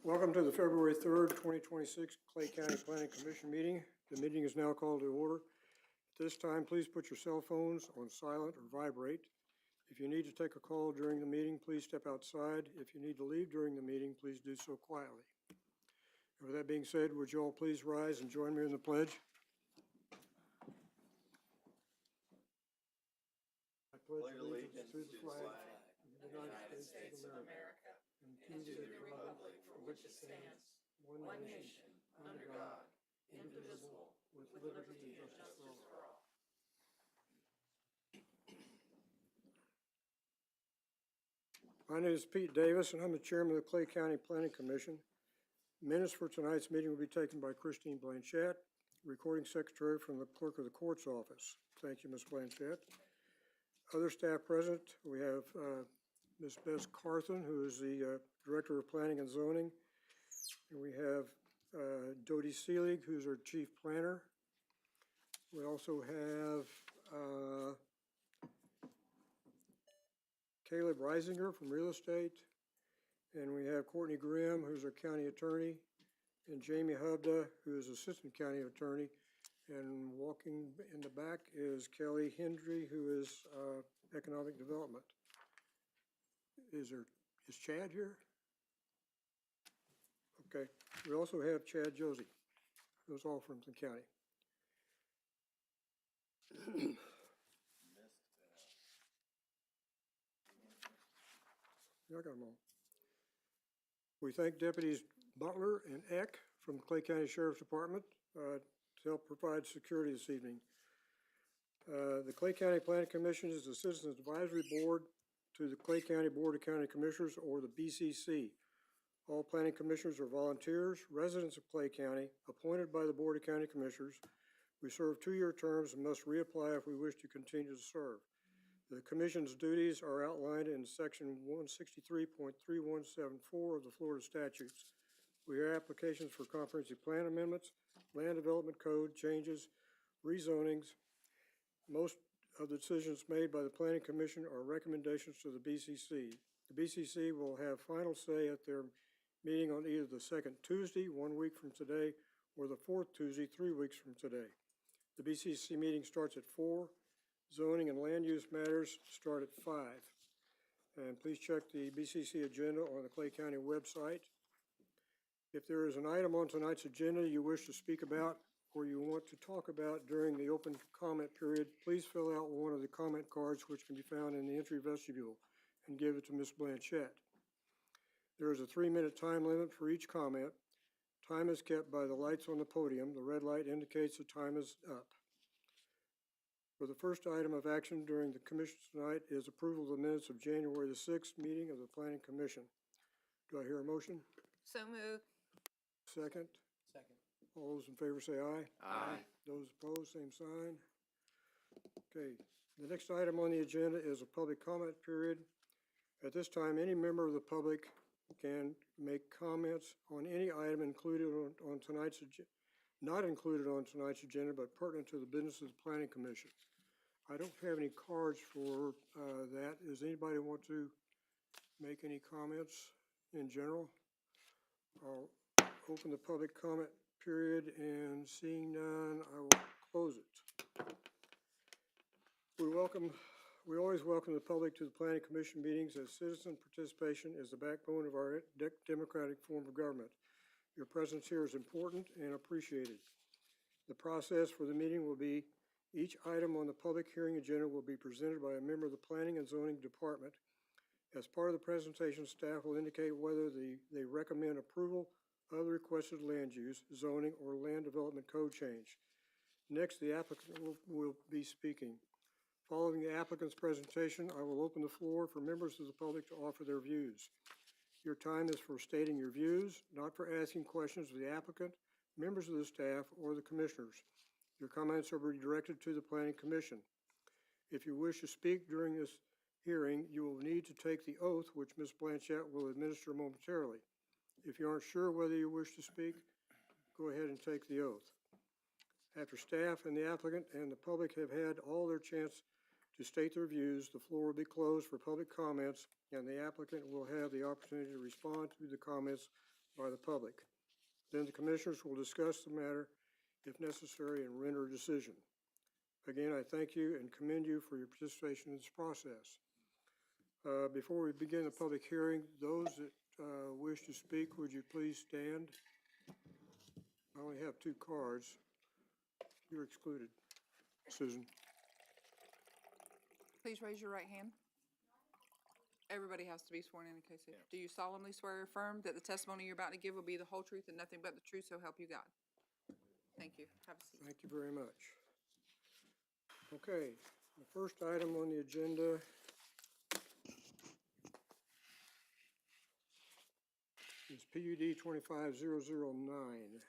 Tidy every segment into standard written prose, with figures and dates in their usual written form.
Welcome to the February 3rd, 2026 Clay County Planning Commission meeting. The meeting is now called to order. At this time, please put your cell phones on silent or vibrate. If you need to take a call during the meeting, please step outside. If you need to leave during the meeting, please do so quietly. And with that being said, would you all please rise and join me in the pledge? I pledge allegiance to the flag of the United States of America and to the republic for which it stands, one nation, under God, indivisible, with liberty and justice for all. My name is Pete Davis, and I'm the chairman of the Clay County Planning Commission. Minutes for tonight's meeting will be taken by Christine Blanchette, recording secretary from the clerk of the court's office. Thank you, Ms. Blanchette. Other staff present, we have Ms. Bess Carthen, who is the Director of Planning and Zoning. And we have Dodie Seelig, who's our Chief Planner. We also have Caleb Reisinger from Real Estate. And we have Courtney Grimm, who's our County Attorney, and Jamie Hubda, who is Assistant County Attorney. And walking in the back is Kelly Hendry, who is Economic Development. Is Chad here? Okay. We also have Chad Josie, who's all from the county. I got them all. We thank Deputies Butler and Eck from the Clay County Sheriff's Department to help provide security this evening. The Clay County Planning Commission is the Citizens Advisory Board to the Clay County Board of County Commissioners, or the BCC. All planning commissioners are volunteers, residents of Clay County, appointed by the Board of County Commissioners. We serve 2-year terms and must reapply if we wish to continue to serve. The commission's duties are outlined in section 163.3174 of the Florida statutes. We hear applications for comprehensive plan amendments, land development code changes, rezonings. Most of the decisions made by the Planning Commission are recommendations to the BCC. The BCC will have final say at their meeting on either the second Tuesday, 1 week from today, or the fourth Tuesday, 3 weeks from today. The BCC meeting starts at 4. Zoning and land use matters start at 5. And please check the BCC agenda on the Clay County website. If there is an item on tonight's agenda you wish to speak about or you want to talk about during the open comment period, please fill out one of the comment cards which can be found in the entry vestibule and give it to Ms. Blanchette. There is a 3-minute time limit for each comment. Time is kept by the lights on the podium. The red light indicates the time is up. For the first item of action during the commission tonight is approval of the minutes of January the 6th meeting of the Planning Commission. Do I hear a motion? So moved. Second? Second. All those in favor say aye. Aye. Those opposed, same sign. Okay, the next item on the agenda is a public comment period. At this time, any member of the public can make comments on any item included on tonight's agenda, not included on tonight's agenda, but pertinent to the business of the Planning Commission. I don't have any cards for that. Does anybody want to make any comments in general? I'll open the public comment period, and seeing none, I will close it. We always welcome the public to the Planning Commission meetings, as citizen participation is the backbone of our democratic form of government. Your presence here is important and appreciated. The process for the meeting will be each item on the public hearing agenda will be presented by a member of the Planning and Zoning Department. As part of the presentation, staff will indicate whether they recommend approval of the requested land use, zoning, or land development code change. Next, the applicant will be speaking. Following the applicant's presentation, I will open the floor for members of the public to offer their views. Your time is for stating your views, not for asking questions of the applicant, members of the staff, or the commissioners. Your comments are directed to the Planning Commission. If you wish to speak during this hearing, you will need to take the oath, which Ms. Blanchette will administer momentarily. If you aren't sure whether you wish to speak, go ahead and take the oath. After staff and the applicant and the public have had all their chance to state their views, the floor will be closed for public comments, and the applicant will have the opportunity to respond to the comments by the public. Then the commissioners will discuss the matter if necessary and render a decision. Again, I thank you and commend you for your participation in this process. Before we begin the public hearing, those that wish to speak, would you please stand? I only have 2 cards. You're excluded. Susan. Please raise your right hand. Everybody has to be sworn in case they, do you solemnly swear or affirm that the testimony you're about to give will be the whole truth and nothing but the truth, so help you God? Thank you. Have a seat. Thank you very much. Okay, the first item on the agenda is PUD 25009,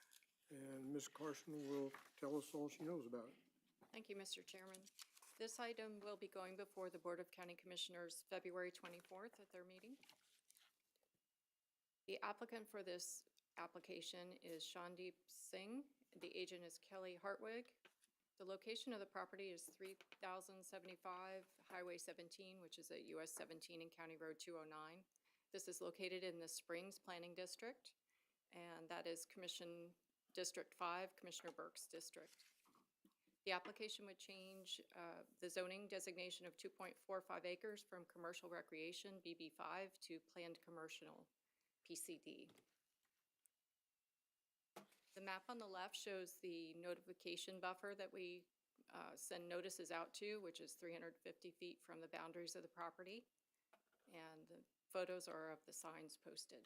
and Ms. Carson will tell us all she knows about it. Thank you, Mr. Chairman. This item will be going before the Board of County Commissioners February 24th at their meeting. The applicant for this application is Shandeep Singh. The agent is Kelly Hartwig. The location of the property is 3075 Highway 17, which is at US 17 and County Road 209. This is located in the Springs Planning District, and that is Commission District 5, Commissioner Burke's district. The application would change the zoning designation of 2.45 acres from commercial recreation, BB5, to planned commercial, PCD. The map on the left shows the notification buffer that we send notices out to, which is 350 feet from the boundaries of the property. And the photos are of the signs posted.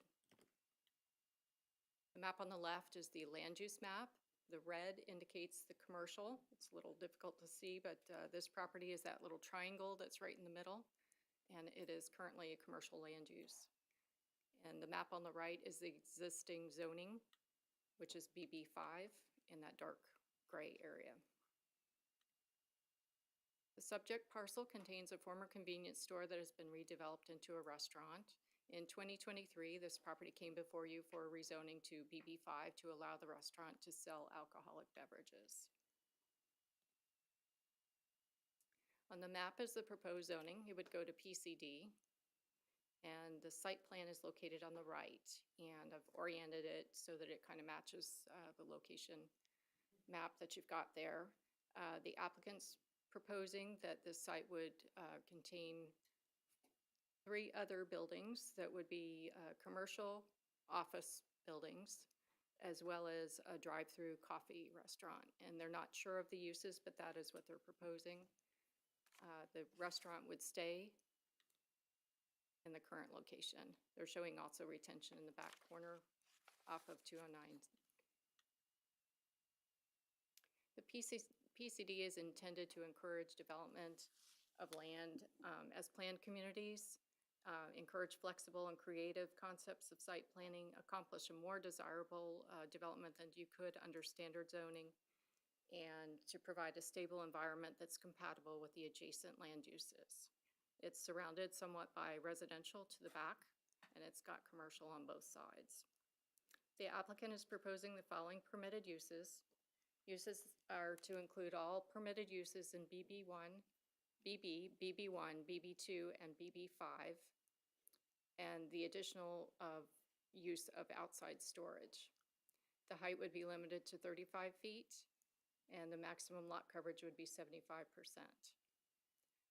The map on the left is the land use map. The red indicates the commercial. It's a little difficult to see, but this property is that little triangle that's right in the middle, and it is currently a commercial land use. And the map on the right is the existing zoning, which is BB5 in that dark gray area. The subject parcel contains a former convenience store that has been redeveloped into a restaurant. In 2023, this property came before you for rezoning to BB5 to allow the restaurant to sell alcoholic beverages. On the map is the proposed zoning. It would go to PCD, and the site plan is located on the right, and I've oriented it so that it kind of matches the location map that you've got there. The applicant's proposing that this site would contain 3 other buildings that would be commercial office buildings, as well as a drive-through coffee restaurant. And they're not sure of the uses, but that is what they're proposing. The restaurant would stay in the current location. They're showing also retention in the back corner off of 209. The PCD is intended to encourage development of land as planned communities, encourage flexible and creative concepts of site planning, accomplish a more desirable development than you could under standard zoning, and to provide a stable environment that's compatible with the adjacent land uses. It's surrounded somewhat by residential to the back, and it's got commercial on both sides. The applicant is proposing the following permitted uses. Uses are to include all permitted uses in BB1, BB1, BB2, and BB5, and the additional use of outside storage. The height would be limited to 35 feet, and the maximum lot coverage would be 75%.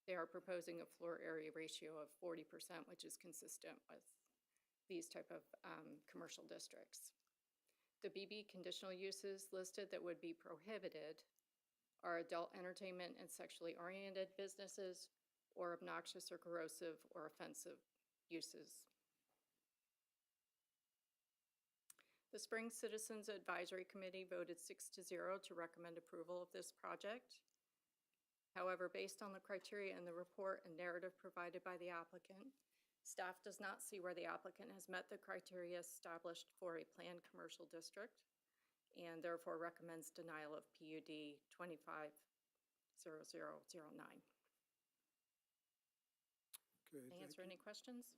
They are proposing a floor area ratio of 40%, which is consistent with these type of commercial districts. The BB conditional uses listed that would be prohibited are adult entertainment and sexually oriented businesses, or obnoxious or corrosive or offensive uses. The Springs Citizens Advisory Committee voted 6-0 to recommend approval of this project. However, based on the criteria in the report and narrative provided by the applicant, staff does not see where the applicant has met the criteria established for a planned commercial district, and therefore recommends denial of PUD 250009. Okay, Can I answer any questions?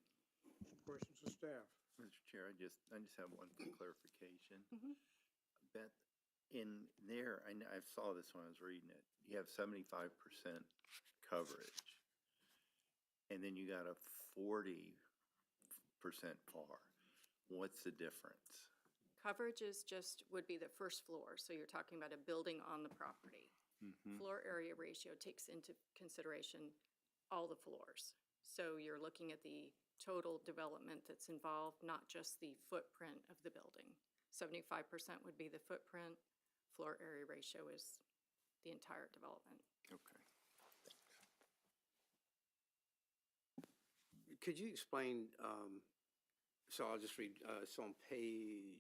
questions of staff? Mr. Chair, I just have one for clarification. Mhm. Beth, in there, I saw this when I was reading it. You have 75% coverage, and then you got a 40% FAR. What's the difference? Coverage is just, would be the first floor, so you're talking about a building on the property. Floor area ratio takes into consideration all the floors. So you're looking at the total development that's involved, not just the footprint of the building. 75% would be the footprint, floor area ratio is the entire development. Okay. Could you explain, so I'll just read, so on page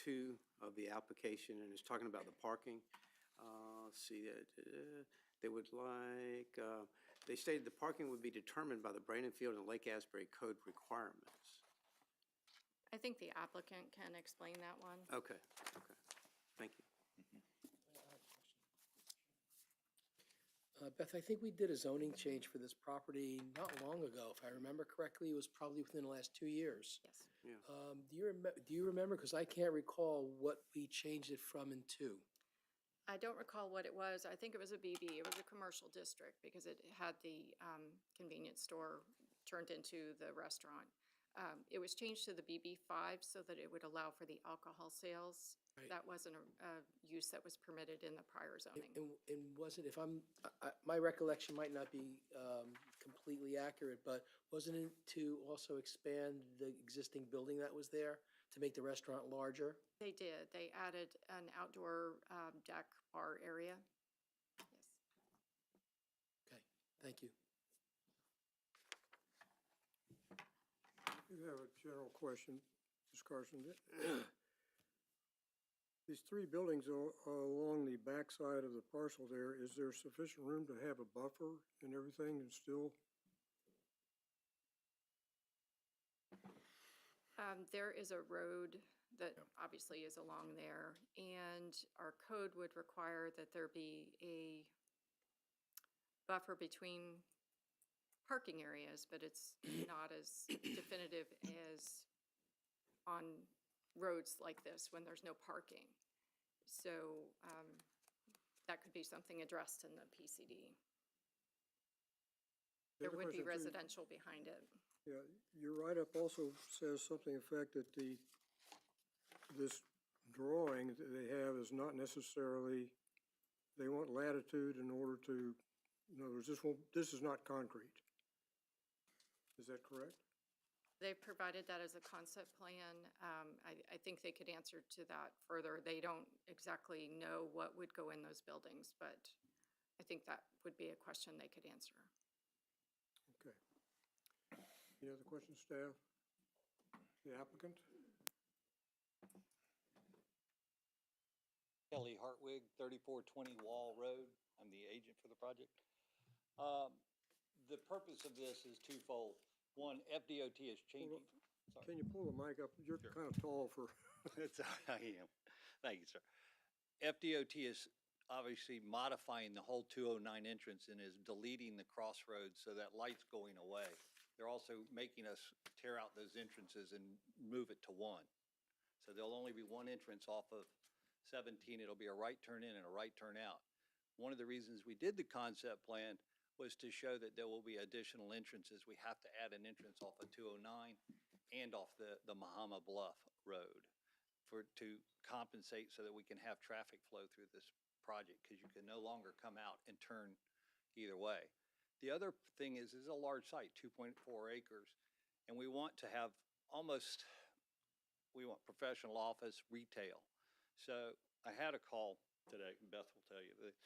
2 of the application, and it's talking about the parking. Let's see, they would like, they stated the parking would be determined by the Brandonfield and Lake Asbury code requirements. I think the applicant can explain that one. Okay, thank you. Beth, I think we did a zoning change for this property not long ago. If I remember correctly, it was probably within the last 2 years. Yes. Do you remember? Because I can't recall what we changed it from and to. I don't recall what it was. I think it was a BB. It was a commercial district because it had the convenience store turned into the restaurant. It was changed to the BB5 so that it would allow for the alcohol sales. Right. That wasn't a use that was permitted in the prior zoning. And wasn't, if my recollection might not be completely accurate, but wasn't it to also expand the existing building that was there to make the restaurant larger? They did. They added an outdoor deck bar area. Yes. Okay, thank you. You have a general question, Ms. Carson. These 3 buildings are along the backside of the parcel there. Is there sufficient room to have a buffer and everything and still? There is a road that obviously is along there, and our code would require that there be a buffer between parking areas, but it's not as definitive as on roads like this when there's no parking. So that could be something addressed in the PCD. There would be residential behind it. Yeah, your write-up also says something to the effect that this drawing that they have is not necessarily, they want latitude in order to, in other words, this is not concrete. Is that correct? They've provided that as a concept plan. I think they could answer to that further. They don't exactly know what would go in those buildings, but I think that would be a question they could answer. Okay. Any other questions, staff? The applicant? Kelly Hartwig, 3420 Wall Road. I'm the agent for the project. The purpose of this is twofold. One, FDOT is changing. Sorry. Can you pull the mic up? You're Sure. kind of tall for, I am. Thank you, sir. FDOT is obviously modifying the whole 209 entrance and is deleting the crossroads so that light's going away. They're also making us tear out those entrances and move it to one. So there'll only be one entrance off of 17. It'll be a right turn in and a right turn out. One of the reasons we did the concept plan was to show that there will be additional entrances. We have to add an entrance off of 209 and off the Mahama Bluff Road to compensate so that we can have traffic flow through this project, because you can no longer come out and turn either way. The other thing is a large site, 2.4 acres, and we want to have we want professional office, retail. So I had a call today, Beth will tell you, that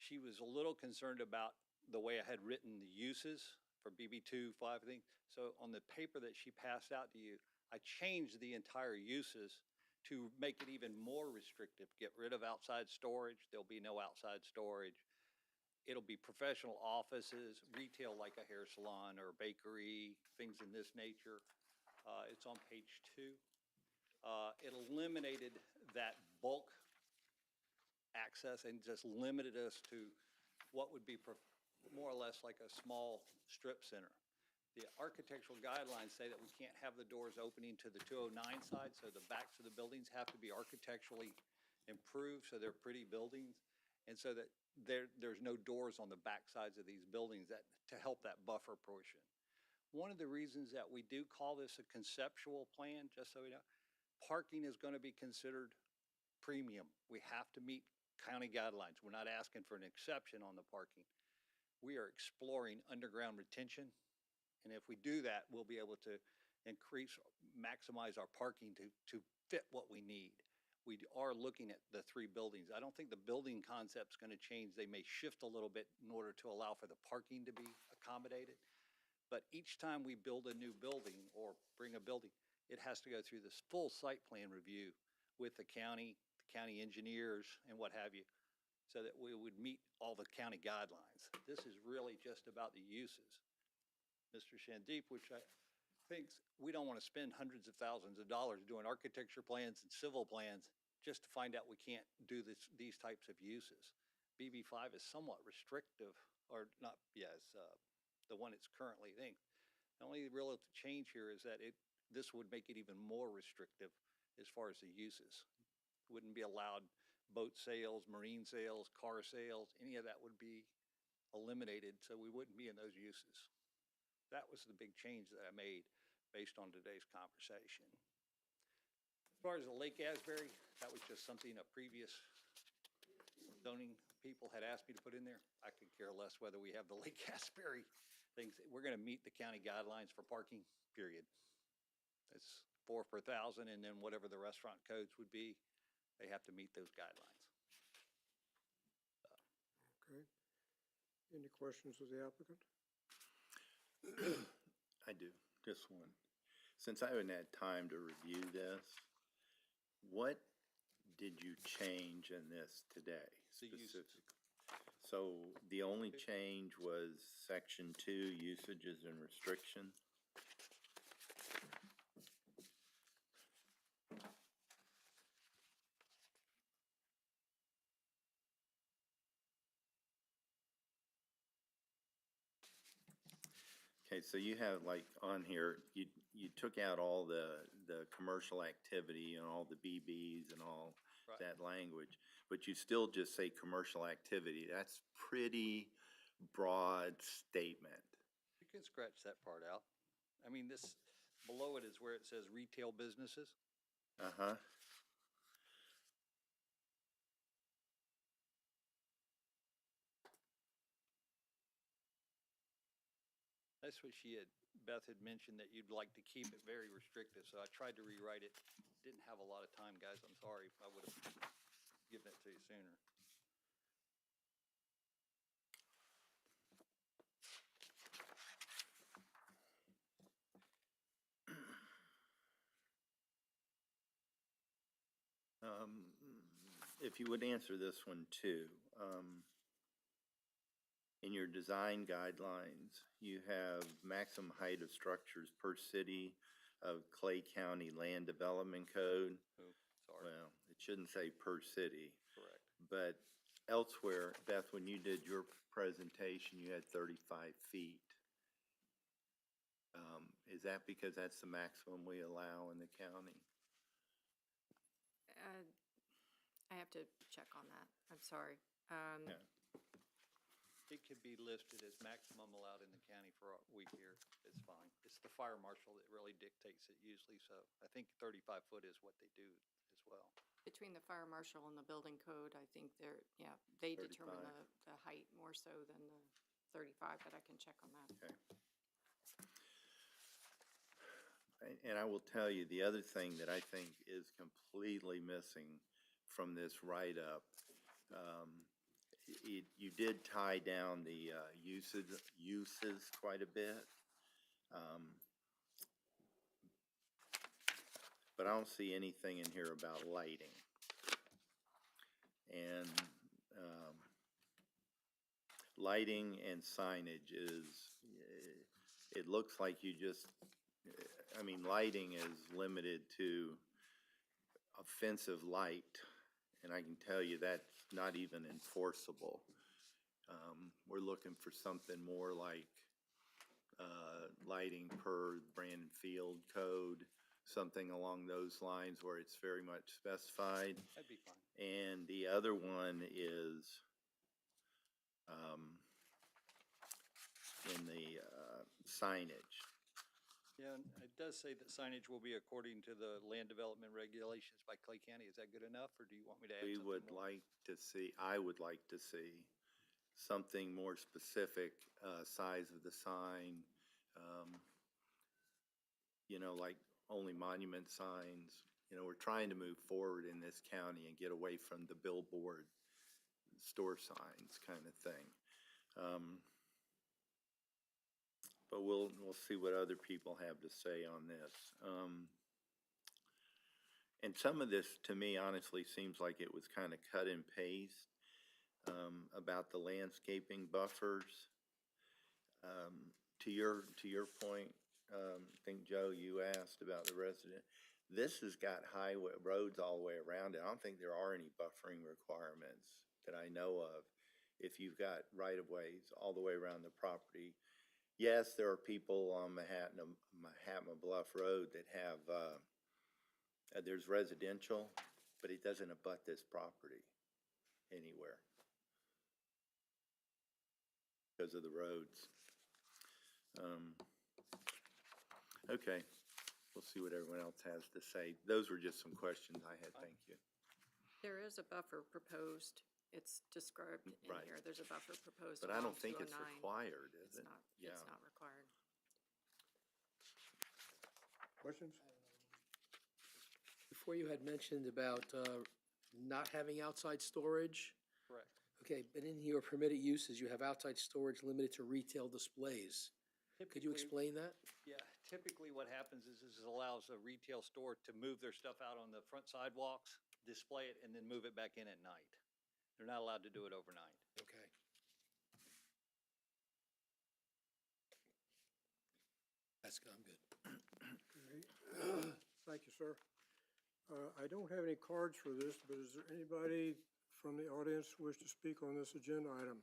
she was a little concerned about the way I had written the uses for BB2, 5 things. So on the paper that she passed out to you, I changed the entire uses to make it even more restrictive. Get rid of outside storage. There'll be no outside storage. It'll be professional offices, retail like a hair salon or bakery, things in this nature. It's on page 2. It eliminated that bulk access and just limited us to what would be more or less like a small strip center. The architectural guidelines say that we can't have the doors opening to the 209 side, so the backs of the buildings have to be architecturally improved, so they're pretty buildings, and so that there's no doors on the back sides of these buildings to help that buffer portion. One of the reasons that we do call this a conceptual plan, just so we know, parking is going to be considered premium. We have to meet county guidelines. We're not asking for an exception on the parking. We are exploring underground retention. And if we do that, we'll be able to maximize our parking to fit what we need. We are looking at the 3 buildings. I don't think the building concept's going to change. They may shift a little bit in order to allow for the parking to be accommodated. But each time we build a new building or bring a building, it has to go through this full site plan review with the county engineers and what have you, so that we would meet all the county guidelines. This is really just about the uses. Mr. Shandeep, which I think, we don't want to spend hundreds of thousands of dollars doing architecture plans and civil plans just to find out we can't do these types of uses. BB5 is somewhat restrictive, or not, yes, the one it's currently in. The only real change here is that this would make it even more restrictive as far as the uses. Wouldn't be allowed boat sales, marine sales, car sales, any of that would be eliminated, so we wouldn't be in those uses. That was the big change that I made based on today's conversation. As far as the Lake Asbury, that was just something a previous zoning people had asked me to put in there. I could care less whether we have the Lake Asbury things. We're going to meet the county guidelines for parking, period. It's 4 per thousand, and then whatever the restaurant codes would be, they have to meet those guidelines. Okay. Any questions of the applicant? I do, just one. Since I haven't had time to review this, what did you change in this today The uses. specifically? So the only change was section 2, usages and restriction? Okay, so you have like on here, you took out all the commercial activity and all the BBs and all Right. that language, but you still just say commercial activity. That's pretty broad statement. You can scratch that part out. I mean, this, below it is where it says retail businesses. Uh-huh. That's what Beth had mentioned, that you'd like to keep it very restrictive, so I tried to rewrite it. Didn't have a lot of time, guys, I'm sorry. I would have given it to you sooner. If you would answer this one too. In your design guidelines, you have maximum height of structures per city of Clay County Land Development Code. Oh, sorry, Well, it shouldn't say per city, correct. but elsewhere, Beth, when you did your presentation, you had 35 feet. Is that because that's the maximum we allow in the county? I have to check on that. I'm sorry. Yeah. It could be listed as maximum allowed in the county for what we hear. It's fine. It's the fire marshal that really dictates it usually, so I think 35 foot is what they do as well. Between the fire marshal and the building code, I think they determine 35. the height more so than the 35, but I can check on that. Okay. And I will tell you, the other thing that I think is completely missing from this write-up, you did tie down the uses quite a bit. But I don't see anything in here about lighting. And lighting and signage it looks like you just, I mean, lighting is limited to offensive light, and I can tell you that's not even enforceable. We're looking for something more like lighting per Brandon Field Code, something along those lines where it's very much specified. That'd be fine. And the other one is in the signage. Yeah, and it does say that signage will be according to the land development regulations by Clay County. Is that good enough, or do you want me to add We something would more? like to see, I would like to see something more specific, size of the sign. You know, like only monument signs. You know, we're trying to move forward in this county and get away from the billboard, store signs kind of thing. But we'll see what other people have to say on this. And some of this, to me, honestly, seems like it was kind of cut and paste, about the landscaping buffers. To your point, I think, Joe, you asked about the resident. This has got highway, roads all the way around it. I don't think there are any buffering requirements that I know of. If you've got right-of-ways all the way around the property. Yes, there are people on Mahatma Bluff Road that have, there's residential, but it doesn't abut this property anywhere because of the roads. Okay, we'll see what everyone else has to say. Those were just some questions I had, thank you. There is a buffer proposed. It's described in Right. here. There's a buffer proposed But I don't along think it's 209. required, is It's it? not, Yeah. it's not required. Questions? Before you had mentioned about not having outside storage. Correct. Okay, but in your permitted uses, you have outside storage limited to retail displays. Could you Typically- explain that? Yeah, typically what happens is this allows a retail store to move their stuff out on the front sidewalks, display it, and then move it back in at night. They're not allowed to do it overnight. Okay. I'm good. Okay. Thank you, sir. I don't have any cards for this, but is there anybody from the audience who wish to speak on this agenda item?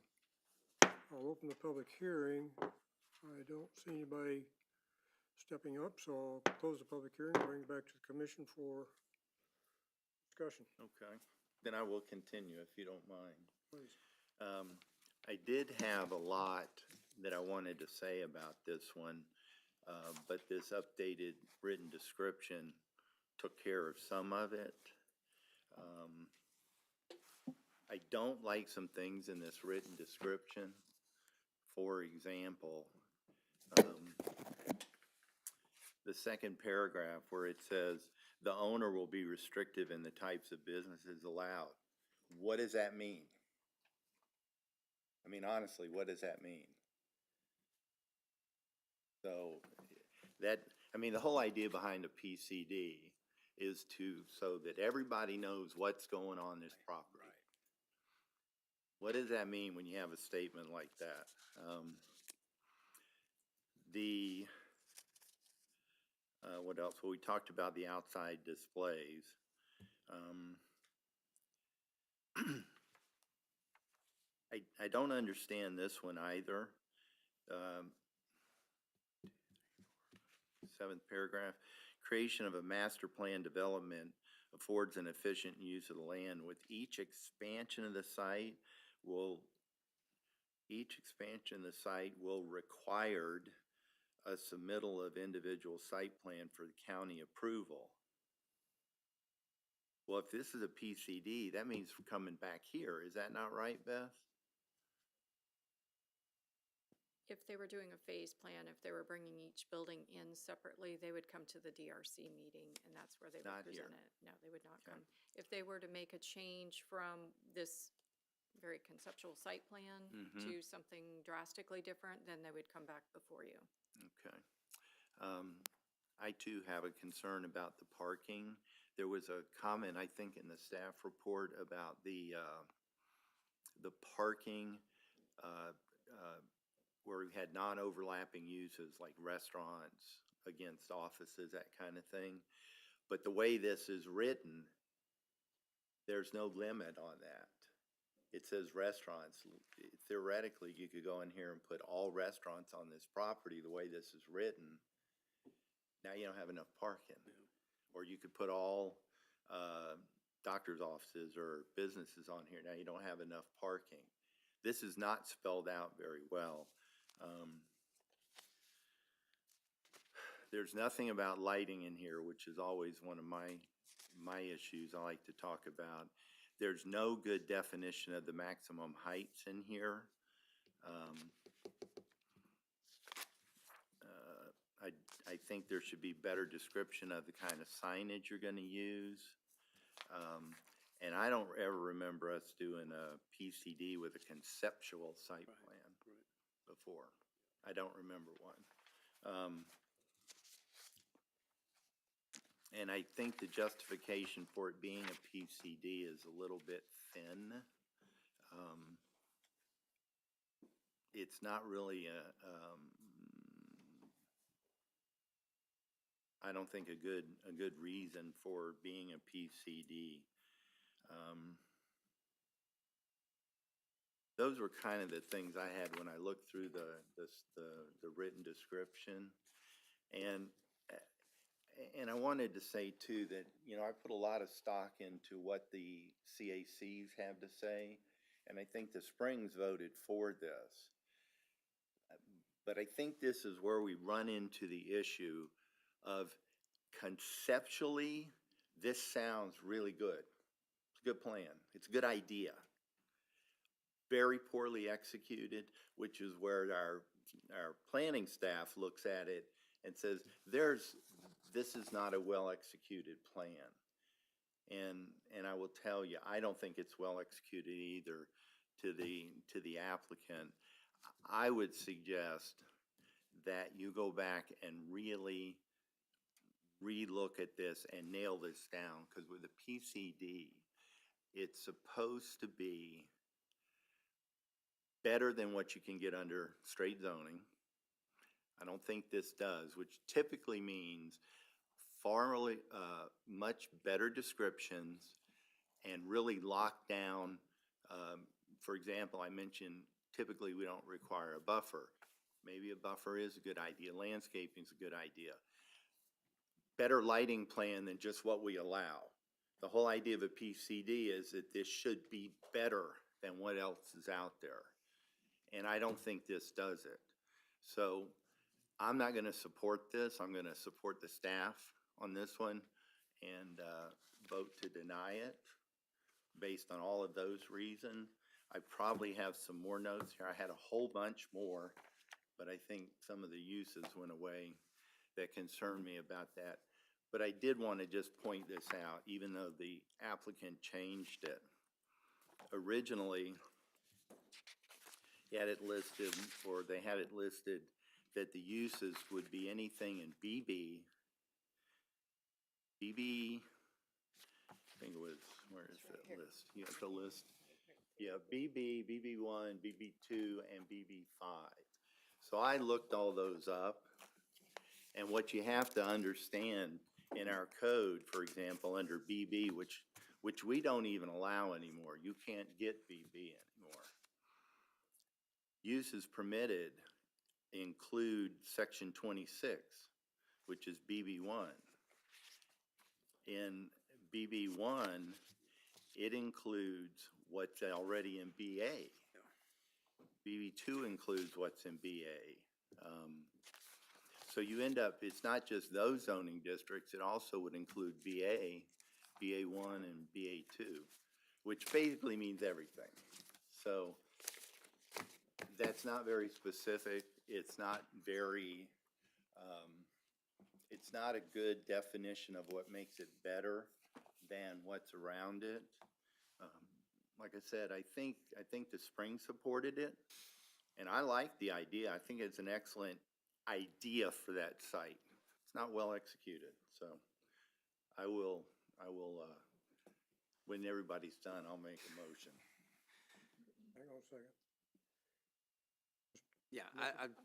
I'll open the public hearing. I don't see anybody stepping up, so I'll close the public hearing, bring it back to the commission for discussion, Okay, then I will continue if you don't mind. please. I did have a lot that I wanted to say about this one, but this updated written description took care of some of it. I don't like some things in this written description. For example, the second paragraph where it says, the owner will be restrictive in the types of businesses allowed. What does that mean? I mean, honestly, what does that mean? So that, I mean, the whole idea behind a PCD is so that everybody knows what's going on this property. What does that mean when you have a statement like that? What else? Well, we talked about the outside displays. I don't understand this one either. Seventh paragraph, creation of a master plan development affords an efficient use of the land. With each expansion of the site will required a submittal of individual site plan for the county approval. Well, if this is a PCD, that means we're coming back here. Is that not right, Beth? If they were doing a phase plan, if they were bringing each building in separately, they would come to the DRC meeting, and that's where they would Not here. present it. No, they would not Okay. come. If they were to make a change from this very conceptual site plan to something drastically different, then they would come back before you. Okay. I too have a concern about the parking. There was a comment, I think, in the staff report about the parking, where we had non-overlapping uses like restaurants against offices, that kind of thing. But the way this is written, there's no limit on that. It says restaurants. Theoretically, you could go in here and put all restaurants on this property the way this is written. Now you don't have enough parking. Or you could put all doctor's offices or businesses on here. Now you don't have enough parking. This is not spelled out very well. there's nothing about lighting in here, which is always one of my issues I like to talk about. There's no good definition of the maximum heights in here. I think there should be better description of the kind of signage you're gonna use. And I don't ever remember us doing a PCD with a conceptual site plan before. I don't remember one. And I think the justification for it being a PCD is a little bit thin. It's not really I don't think a good reason for being a PCD. Those were kind of the things I had when I looked through the written description. And I wanted to say too that, you know, I put a lot of stock into what the CACs have to say, and I think the Springs voted for this. But I think this is where we run into the issue of conceptually, this sounds really good. It's a good plan. It's a good idea. Very poorly executed, which is where our planning staff looks at it and says, this is not a well-executed plan. And I will tell you, I don't think it's well executed either to the applicant. I would suggest that you go back and really relook at this and nail this down, because with the PCD, it's supposed to be better than what you can get under straight zoning. I don't think this does, which typically means far much better descriptions and really lock down. For example, I mentioned typically we don't require a buffer. Maybe a buffer is a good idea. Landscaping is a good idea. Better lighting plan than just what we allow. The whole idea of a PCD is that this should be better than what else is out there. And I don't think this does it. So I'm not going to support this. I'm going to support the staff on this one and vote to deny it based on all of those reasons. I probably have some more notes here. I had a whole bunch more, but I think some of the uses went away that concerned me about that. But I did want to just point this out, even though the applicant changed it. Originally, he had it listed, or they had it listed, that the uses would be anything in BB, I think it was, where is that list? You have the list? Yeah, BB, BB1, BB2, and BB5. So I looked all those up, and what you have to understand in our code, for example, under BB, which we don't even allow anymore, you can't get BB anymore. Uses permitted include section 26, which is BB1. In BB1, it includes what's already in BA. BB2 includes what's in BA. So you end up, it's not just those zoning districts, it also would include BA, BA1, and BA2, which basically means everything. So that's not very specific. It's not very, it's not a good definition of what makes it better than what's around it. Like I said, I think the Spring supported it, and I like the idea. I think it's an excellent idea for that site. It's not well executed, so I will, when everybody's done, I'll make a motion. Hang on a second. Yeah,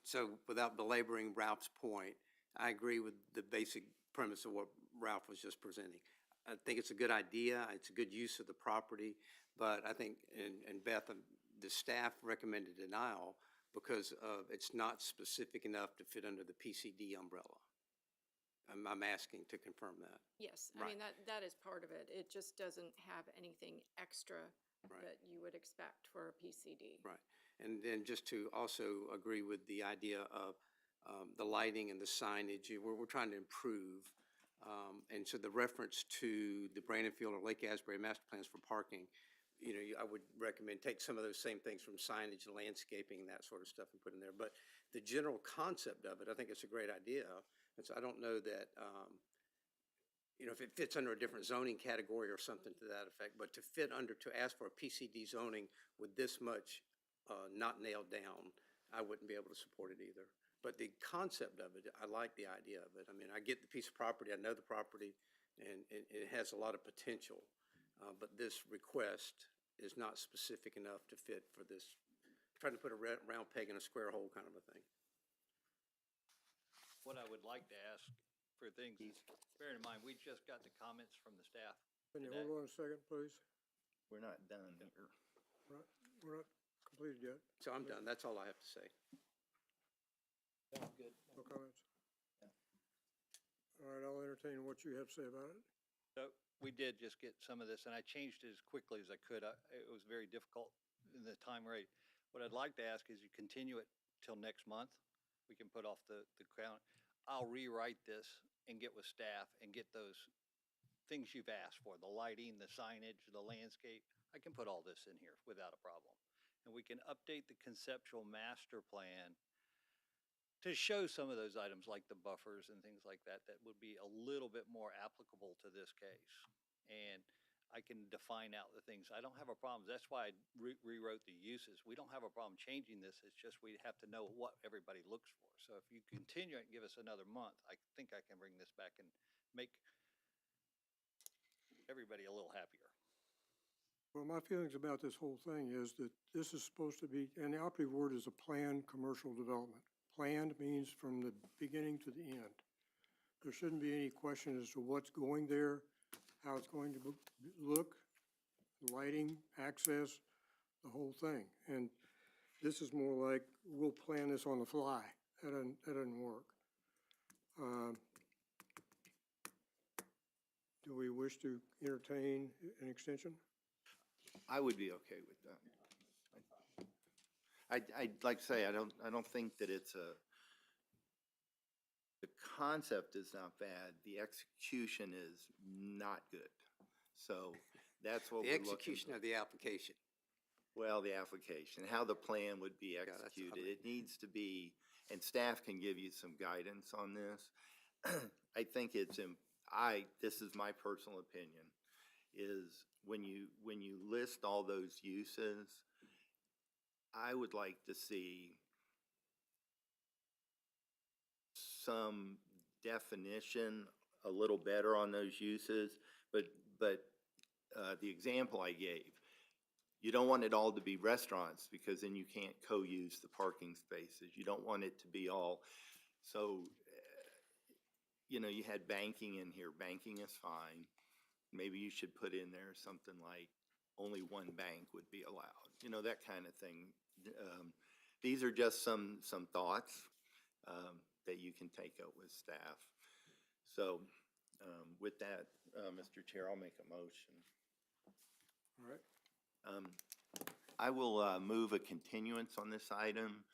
so without belaboring Ralph's point, I agree with the basic premise of what Ralph was just presenting. I think it's a good idea, it's a good use of the property, but I think, and Beth, the staff recommended denial because it's not specific enough to fit under the PCD umbrella. I'm asking to confirm that. Yes, I Right. mean, that is part of it. It just doesn't have anything extra Right. that you would expect for a PCD. Right, and then just to also agree with the idea of the lighting and the signage. We're trying to improve. And so the reference to the Brandonfield or Lake Asbury master plans for parking, I would recommend take some of those same things from signage and landscaping and that sort of stuff and put in there. But the general concept of it, I think it's a great idea. And so I don't know that, if it fits under a different zoning category or something to that effect, but to ask for a PCD zoning with this much not nailed down, I wouldn't be able to support it either. But the concept of it, I like the idea of it. I mean, I get the piece of property, I know the property, and it has a lot of potential. But this request is not specific enough to fit for this, trying to put a round peg in a square hole kind of a thing. What I would like to ask for things is, bear in mind, we just got the comments from the staff. Can you today. hold on a second, please? We're not done here. We're not completed yet. So I'm done. That's all I have to say. Sounds good. No comments? All right, I'll entertain what you have to say about it. So we did just get some of this, and I changed it as quickly as I could. It was very difficult in the time rate. What I'd like to ask is you continue it till next month. We can put off the count. I'll rewrite this and get with staff and get those things you've asked for, the lighting, the signage, the landscape. I can put all this in here without a problem. And we can update the conceptual master plan to show some of those items like the buffers and things like that, that would be a little bit more applicable to this case. And I can define out the things. I don't have a problem. That's why I rewrote the uses. We don't have a problem changing this. It's just we have to know what everybody looks for. So if you continue it and give us another month, I think I can bring this back and make everybody a little happier. Well, my feelings about this whole thing is that this is supposed to be, and the operative word is a planned commercial development. Planned means from the beginning to the end. There shouldn't be any question as to what's going there, how it's going to look, lighting, access, the whole thing. And this is more like, we'll plan this on the fly. That doesn't work. Do we wish to entertain an extension? I would be okay with that. I'd like to say, I don't think that the concept is not bad, the execution is not good. So that's what The we're looking execution for. of the application. Well, the application, how the plan would be that's what I executed, mean. it needs to be, and staff can give you some guidance on this. I think this is my personal opinion, is when you list all those uses, I would like to see some definition a little better on those uses, but the example I gave, you don't want it all to be restaurants because then you can't co-use the parking spaces. You don't want it to be all, so, you had banking in here. Banking is fine. Maybe you should put in there something like only one bank would be allowed, that kind of thing. These are just some thoughts that you can take up with staff. So with that, Mr. Chair, I'll make a motion. All right. I will move a continuance on this item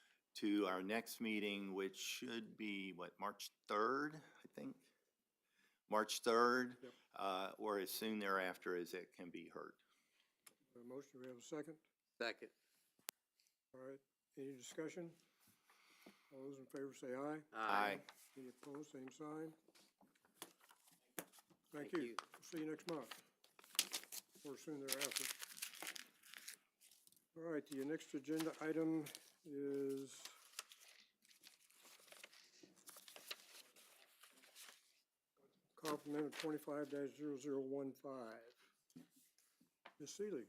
to our next meeting, which should be, March 3rd, I think? March 3rd, Yep. Or as soon thereafter as it can be heard. A motion, do we have a second? Second. All right, any discussion? All those in favor say aye. Aye. Any opposed, same sign. Thank Thank you. you. See you next month, or soon thereafter. All right, the next agenda item is Amendment 25-0015. Ms. Seelig.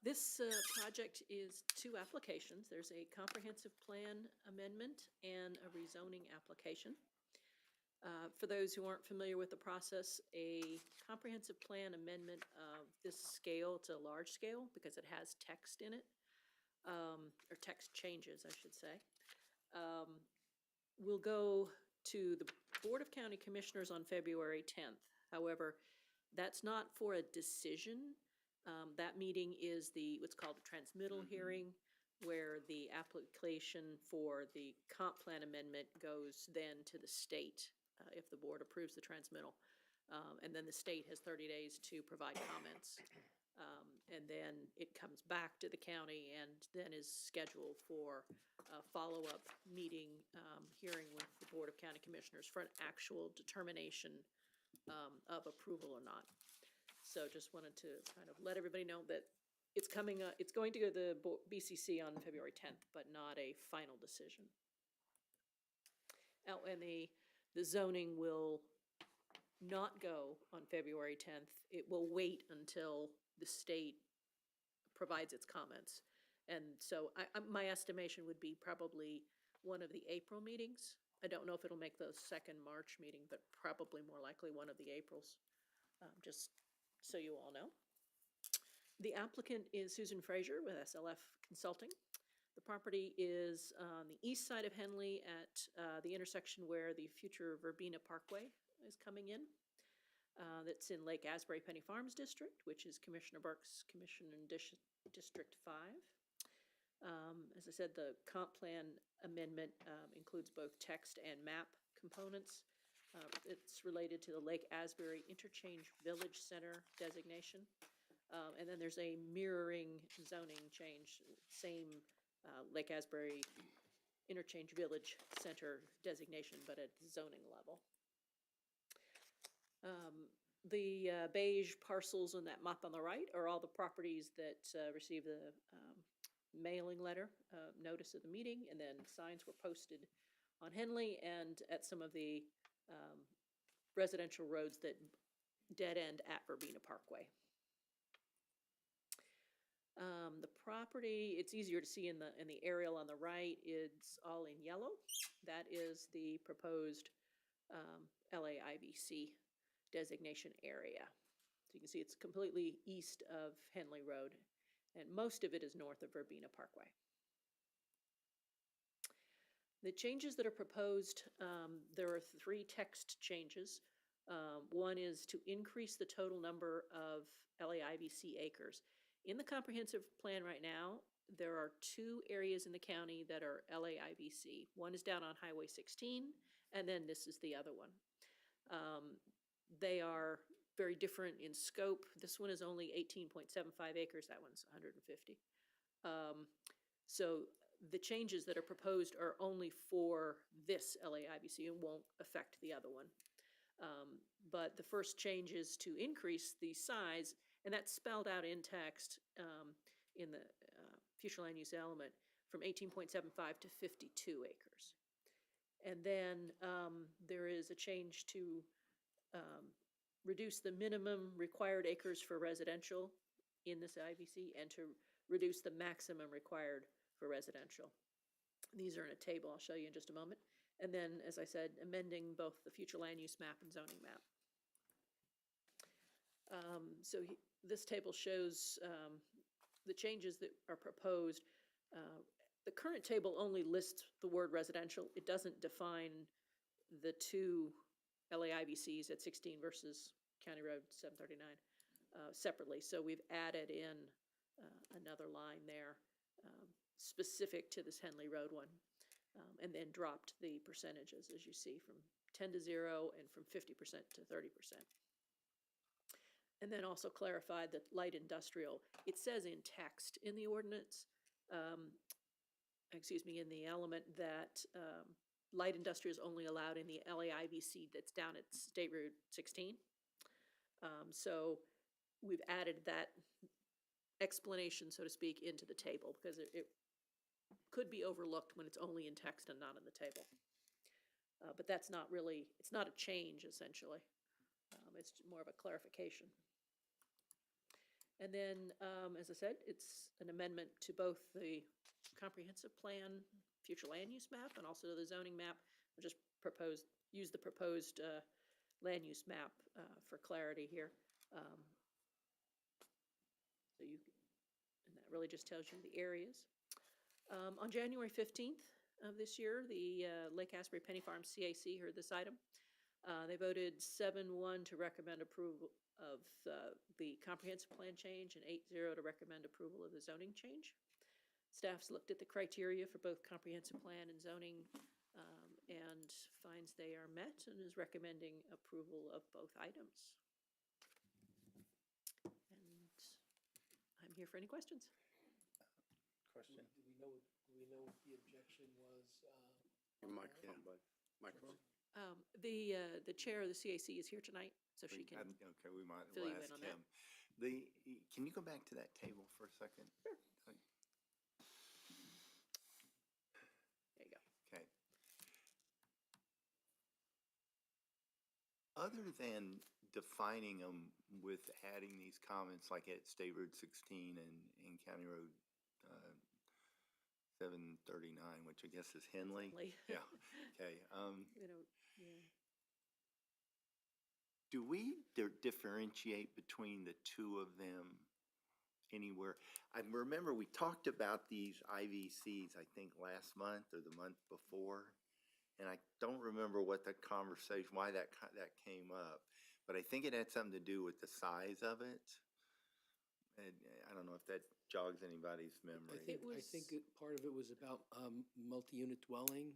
This project is two applications. There's a comprehensive plan amendment and a rezoning application. For those who aren't familiar with the process, a comprehensive plan amendment of this scale, it's a large scale because it has text in it, or text changes, I should say, will go to the Board of County Commissioners on February 10th. However, That's not for a decision. That meeting is what's called a transmittal hearing, where the application for the comp plan amendment goes then to the state, if the board approves the transmittal. And then the state has 30 days to provide comments. And then it comes back to the county and then is scheduled for a follow-up meeting, hearing with the Board of County Commissioners for an actual determination of approval or not. So just wanted to kind of let everybody know that it's coming, it's going to go to the BCC on February 10th, but not a final decision. Oh, and the zoning will not go on February 10th. It will wait until the state provides its comments. And so my estimation would be probably one of the April meetings. I don't know if it'll make the second March meeting, but probably more likely one of the Aprils, just so you all know. The applicant is Susan Frazier with SLF Consulting. The property is on the east side of Henley at the intersection where the future Verbena Parkway is coming in. That's in Lake Asbury Penny Farms District, which is Commissioner Burke's Commission in District 5. As I said, the comp plan amendment includes both text and map components. It's related to the Lake Asbury Interchange Village Center designation. And then there's a mirroring zoning change, same Lake Asbury Interchange Village Center designation, but at zoning level. The beige parcels in that map on the right are all the properties that received the mailing letter, notice of the meeting, and then signs were posted on Henley and at some of the residential roads that dead end at Verbena Parkway. The property, it's easier to see in the aerial on the right, it's all in yellow. That is the proposed LAIBC designation area. So you can see it's completely east of Henley Road, and most of it is north of Verbena Parkway. The changes that are proposed, there are 3 text changes. One is to increase the total number of LAIBC acres. In the comprehensive plan right now, there are 2 areas in the county that are LAIBC. One is down on Highway 16, and then this is the other one. They are very different in scope. This one is only 18.75 acres. That one's 150. So the changes that are proposed are only for this LAIBC and won't affect the other one. But the first change is to increase the size, and that's spelled out in text in the future land use element, from 18.75 to 52 acres. And then there is a change to reduce the minimum required acres for residential in this IBC and to reduce the maximum required for residential. These are in a table I'll show you in just a moment. And then, as I said, amending both the future land use map and zoning map. This table shows the changes that are proposed. The current table only lists the word residential. It doesn't define the 2 LAIBCs at 16 versus County Road 739 separately. So we've added in another line there specific to this Henley Road one, and then dropped the percentages, as you see, from 10 to 0 and from 50% to 30%. And then also clarified that light industrial, it says in text in the ordinance, in the element that light industrial is only allowed in the LAIBC that's down at State Route 16. So we've added that explanation, so to speak, into the table because it could be overlooked when it's only in text and not in the table. But that's not really, it's not a change essentially. It's more of a clarification. And then, as I said, it's an amendment to both the comprehensive plan, future land use map, and also the zoning map. I'll just use the proposed land use map for clarity here. And that really just tells you the areas. On January 15th of this year, the Lake Asbury Penny Farms CAC heard this item. They voted 7-1 to recommend approval of the comprehensive plan change and 8-0 to recommend approval of the zoning change. Staff's looked at the criteria for both comprehensive plan and zoning and finds they are met and is recommending approval of both items. And I'm here for any questions. Question? Do we know what the objection was? Your microphone, bud. Microphone. The chair of the CAC is here tonight, so she can. Okay, we might fill well you in ask on that. him. Can you go back to that table for a second? Sure. There you go. Okay. Other than defining them with adding these comments like at State Road 16 and County Road 739, which I guess is Henley? Henley. Yeah, okay. You know, yeah. Do we differentiate between the two of them anywhere? I remember we talked about these IVCs, I think, last month or the month before. And I don't remember what the conversation, why that came up. But I think it had something to do with the size of it. And I don't know if that jogs anybody's memory. I think part of it was about multi-unit dwelling.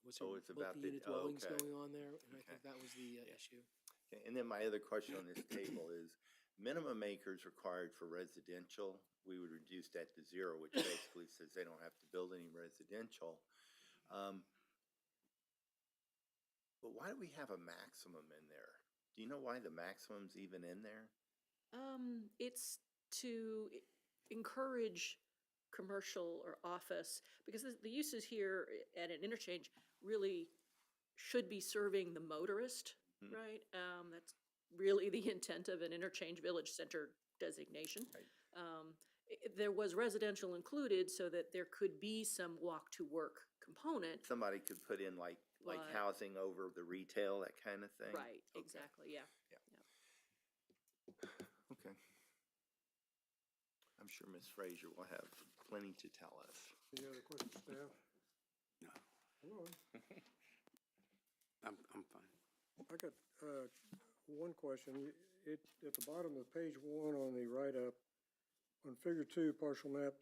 Was there Oh, it's about the- multi-unit dwellings okay. going on there? And I Okay. think that was the issue. Okay, and then my other question on this table is minimum acres required for residential. We would reduce that to 0, which basically says they don't have to build any residential. But why do we have a maximum in there? Do you know why the maximum's even in there? It's to encourage commercial or office, because the uses here at an interchange really should be serving the motorist, right? That's really the intent of an interchange village center designation. Right. There was residential included so that there could be some walk to work component. Somebody could put in like But- housing over the retail, that kind of thing? Right, Okay. exactly, yeah. Okay. I'm sure Ms. Frazier will have plenty to tell us. Any other questions, staff? No, Hello. I'm fine. I got one question. At the bottom of page 1 on the write-up, on figure 2, partial map,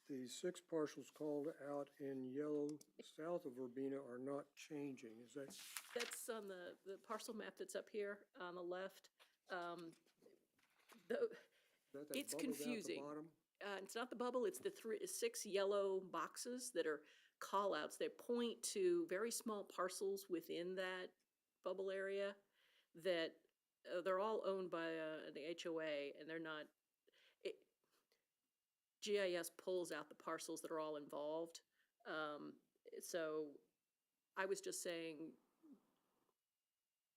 the 6 parcels called out in yellow south of Urbina are not changing. Is that, That's on the parcel map that's up here on the left. that that It's bubbled out the confusing. bottom? It's not the bubble, it's the 6 yellow boxes that are call-outs. They point to very small parcels within that bubble area that they're all owned by the HOA, and they're not. GIS pulls out the parcels that are all involved. So I was just saying,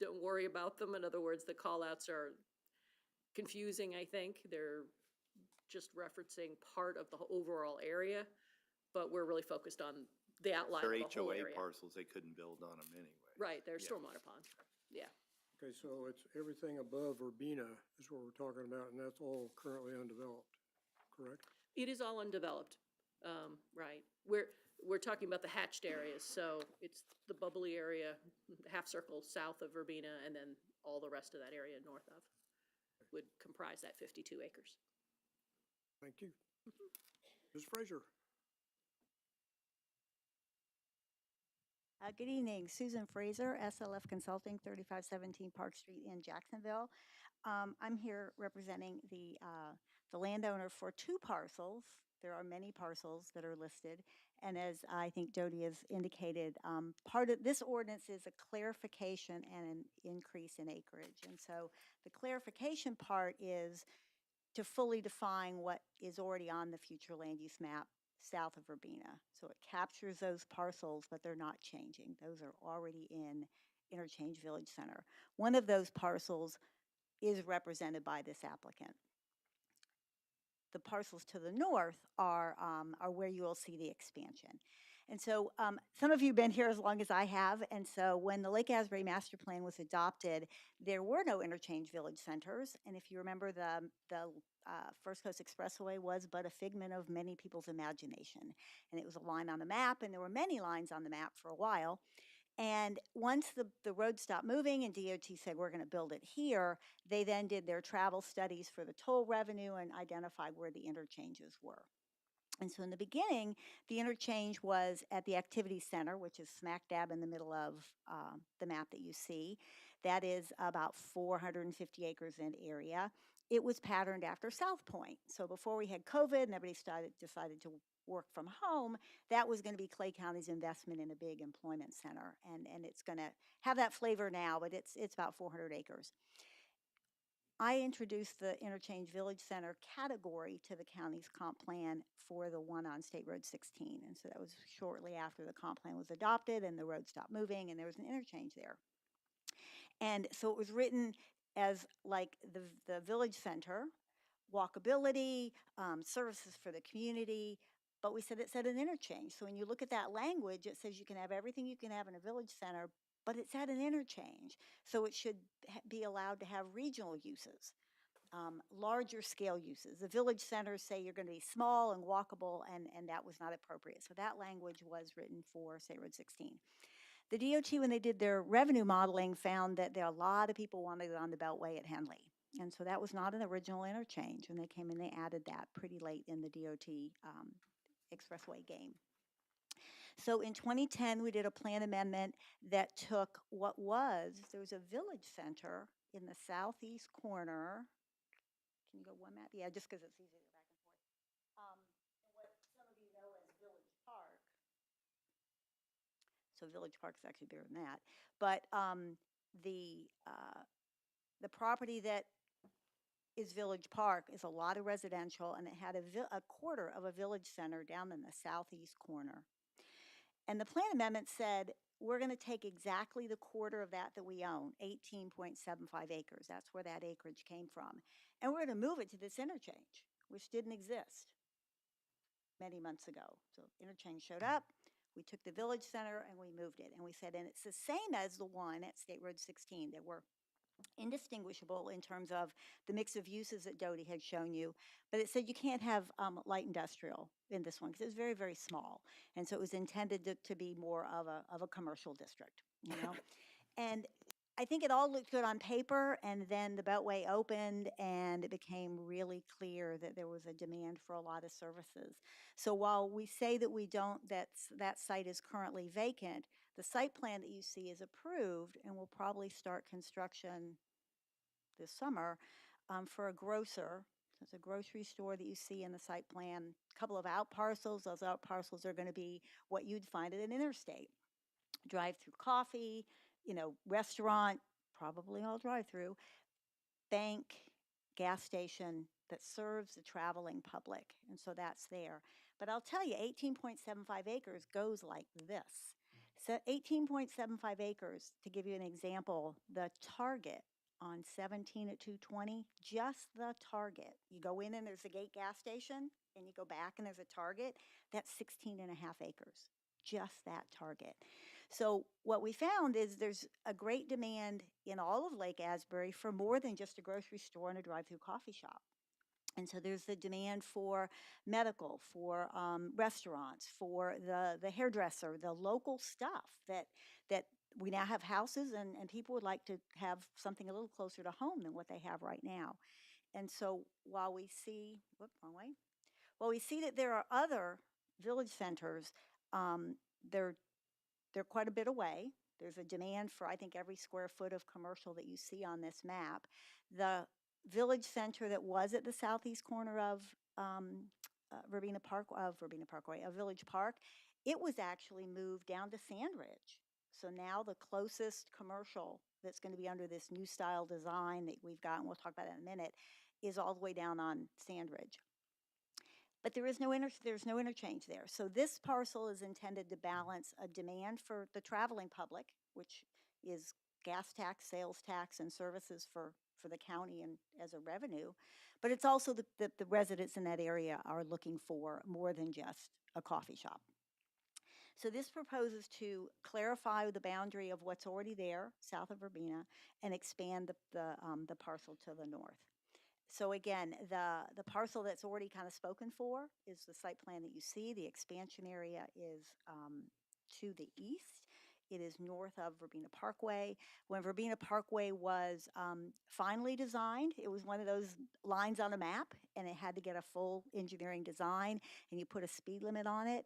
don't worry about them. In other words, the call-outs are confusing, I think. They're just referencing part of the overall area, but we're really focused on the outline of They're the whole HOA area. parcels, they couldn't build on them anyway. Right, they're Yeah. stormwater ponds, yeah. Okay, so it's everything above Urbina is what we're talking about, and that's all currently undeveloped, correct? It is all undeveloped, right. We're talking about the hatched areas, so it's the bubbly area, the half circle south of Urbina, and then all the rest of that area north of would comprise that 52 acres. Thank you. Ms. Frazier? Good evening, Susan Fraser, SLF Consulting, 3517 Park Street in Jacksonville. I'm here representing the landowner for 2 parcels. There are many parcels that are listed, and as I think Jody has indicated, part of this ordinance is a clarification and an increase in acreage. And so the clarification part is to fully define what is already on the future land use map south of Urbina. So it captures those parcels, but they're not changing. Those are already in Interchange Village Center. One of those parcels is represented by this applicant. The parcels to the north are where you will see the expansion. And so some of you have been here as long as I have, and so when the Lake Asbury Master Plan was adopted, there were no interchange village centers. And if you remember, the First Coast Expressway was but a figment of many people's imagination. And it was a line on the map, and there were many lines on the map for a while. And once the road stopped moving and DOT said, we're going to build it here, they then did their travel studies for the toll revenue and identified where the interchanges were. And so in the beginning, the interchange was at the Activity Center, which is smack dab in the middle of the map that you see. That is about 450 acres in area. It was patterned after South Point. So before we had COVID and everybody decided to work from home, that was going to be Clay County's investment in a big employment center. And it's going to have that flavor now, but it's about 400 acres. I introduced the Interchange Village Center category to the county's comp plan for the one on State Road 16. And so that was shortly after the comp plan was adopted and the road stopped moving and there was an interchange there. And so it was written as like the village center, walkability, services for the community, but we said it said an interchange. So when you look at that language, it says you can have everything you can have in a village center, but it's at an interchange. So it should be allowed to have regional uses, larger scale uses. The village centers say you're going to be small and walkable, and that was not appropriate. So that language was written for State Road 16. The DOT, when they did their revenue modeling, found that there are a lot of people wanted it on the Beltway at Henley. And so that was not an original interchange. When they came in, they added that pretty late in the DOT expressway game. So in 2010, we did a plan amendment that took what was, there was a village center in the southeast corner. Can you go one map? Yeah, just because it's easy to go back and forth. What some of you know as Village Park. So Village Park is actually bigger than that. But the property that is Village Park is a lot of residential, and it had a quarter of a village center down in the southeast corner. And the plan amendment said, we're going to take exactly the quarter of that we own, 18.75 acres. That's where that acreage came from. And we're going to move it to this interchange, which didn't exist many months ago. So interchange showed up, we took the village center and we moved it. And we said, and it's the same as the one at State Road 16. They were indistinguishable in terms of the mix of uses that Doty had shown you, but it said you can't have light industrial in this one because it was very, very small. And so it was intended to be more of a commercial district, you know? And I think it all looked good on paper, and then the Beltway opened and it became really clear that there was a demand for a lot of services. So while we say that we don't, that site is currently vacant, the site plan that you see is approved and will probably start construction this summer for a grocer. It's a grocery store that you see in the site plan. A couple of out parcels. Those out parcels are going to be what you'd find at an interstate. Drive-through coffee, restaurant, probably all drive-through, bank, gas station that serves the traveling public. And so that's there. But I'll tell you, 18.75 acres goes like this. So 18.75 acres, to give you an example, the Target on 17 at 220, just the Target. You go in and there's a gate gas station, and you go back and there's a Target. That's 16 and a half acres, just that Target. So what we found is there's a great demand in all of Lake Asbury for more than just a grocery store and a drive-through coffee shop. And so there's the demand for medical, for restaurants, for the hairdresser, the local stuff that we now have houses and people would like to have something a little closer to home than what they have right now. And so while we see, while we see that there are other village centers, they're quite a bit away. There's a demand for, I think, every square foot of commercial that you see on this map. The village center that was at the southeast corner of Village Park, it was actually moved down to Sandridge. So now the closest commercial that's going to be under this new style design that we've got, and we'll talk about that in a minute, is all the way down on Sandridge. But there's no interchange there. So this parcel is intended to balance a demand for the traveling public, which is gas tax, sales tax, and services for the county and as a revenue. But it's also the residents in that area are looking for more than just a coffee shop. So this proposes to clarify the boundary of what's already there, south of Verbena, and expand the parcel to the north. So again, the parcel that's already kind of spoken for is the site plan that you see. The expansion area is to the east. It is north of Verbena Parkway. When Verbena Parkway was finally designed, it was one of those lines on a map, and it had to get a full engineering design, and you put a speed limit on it.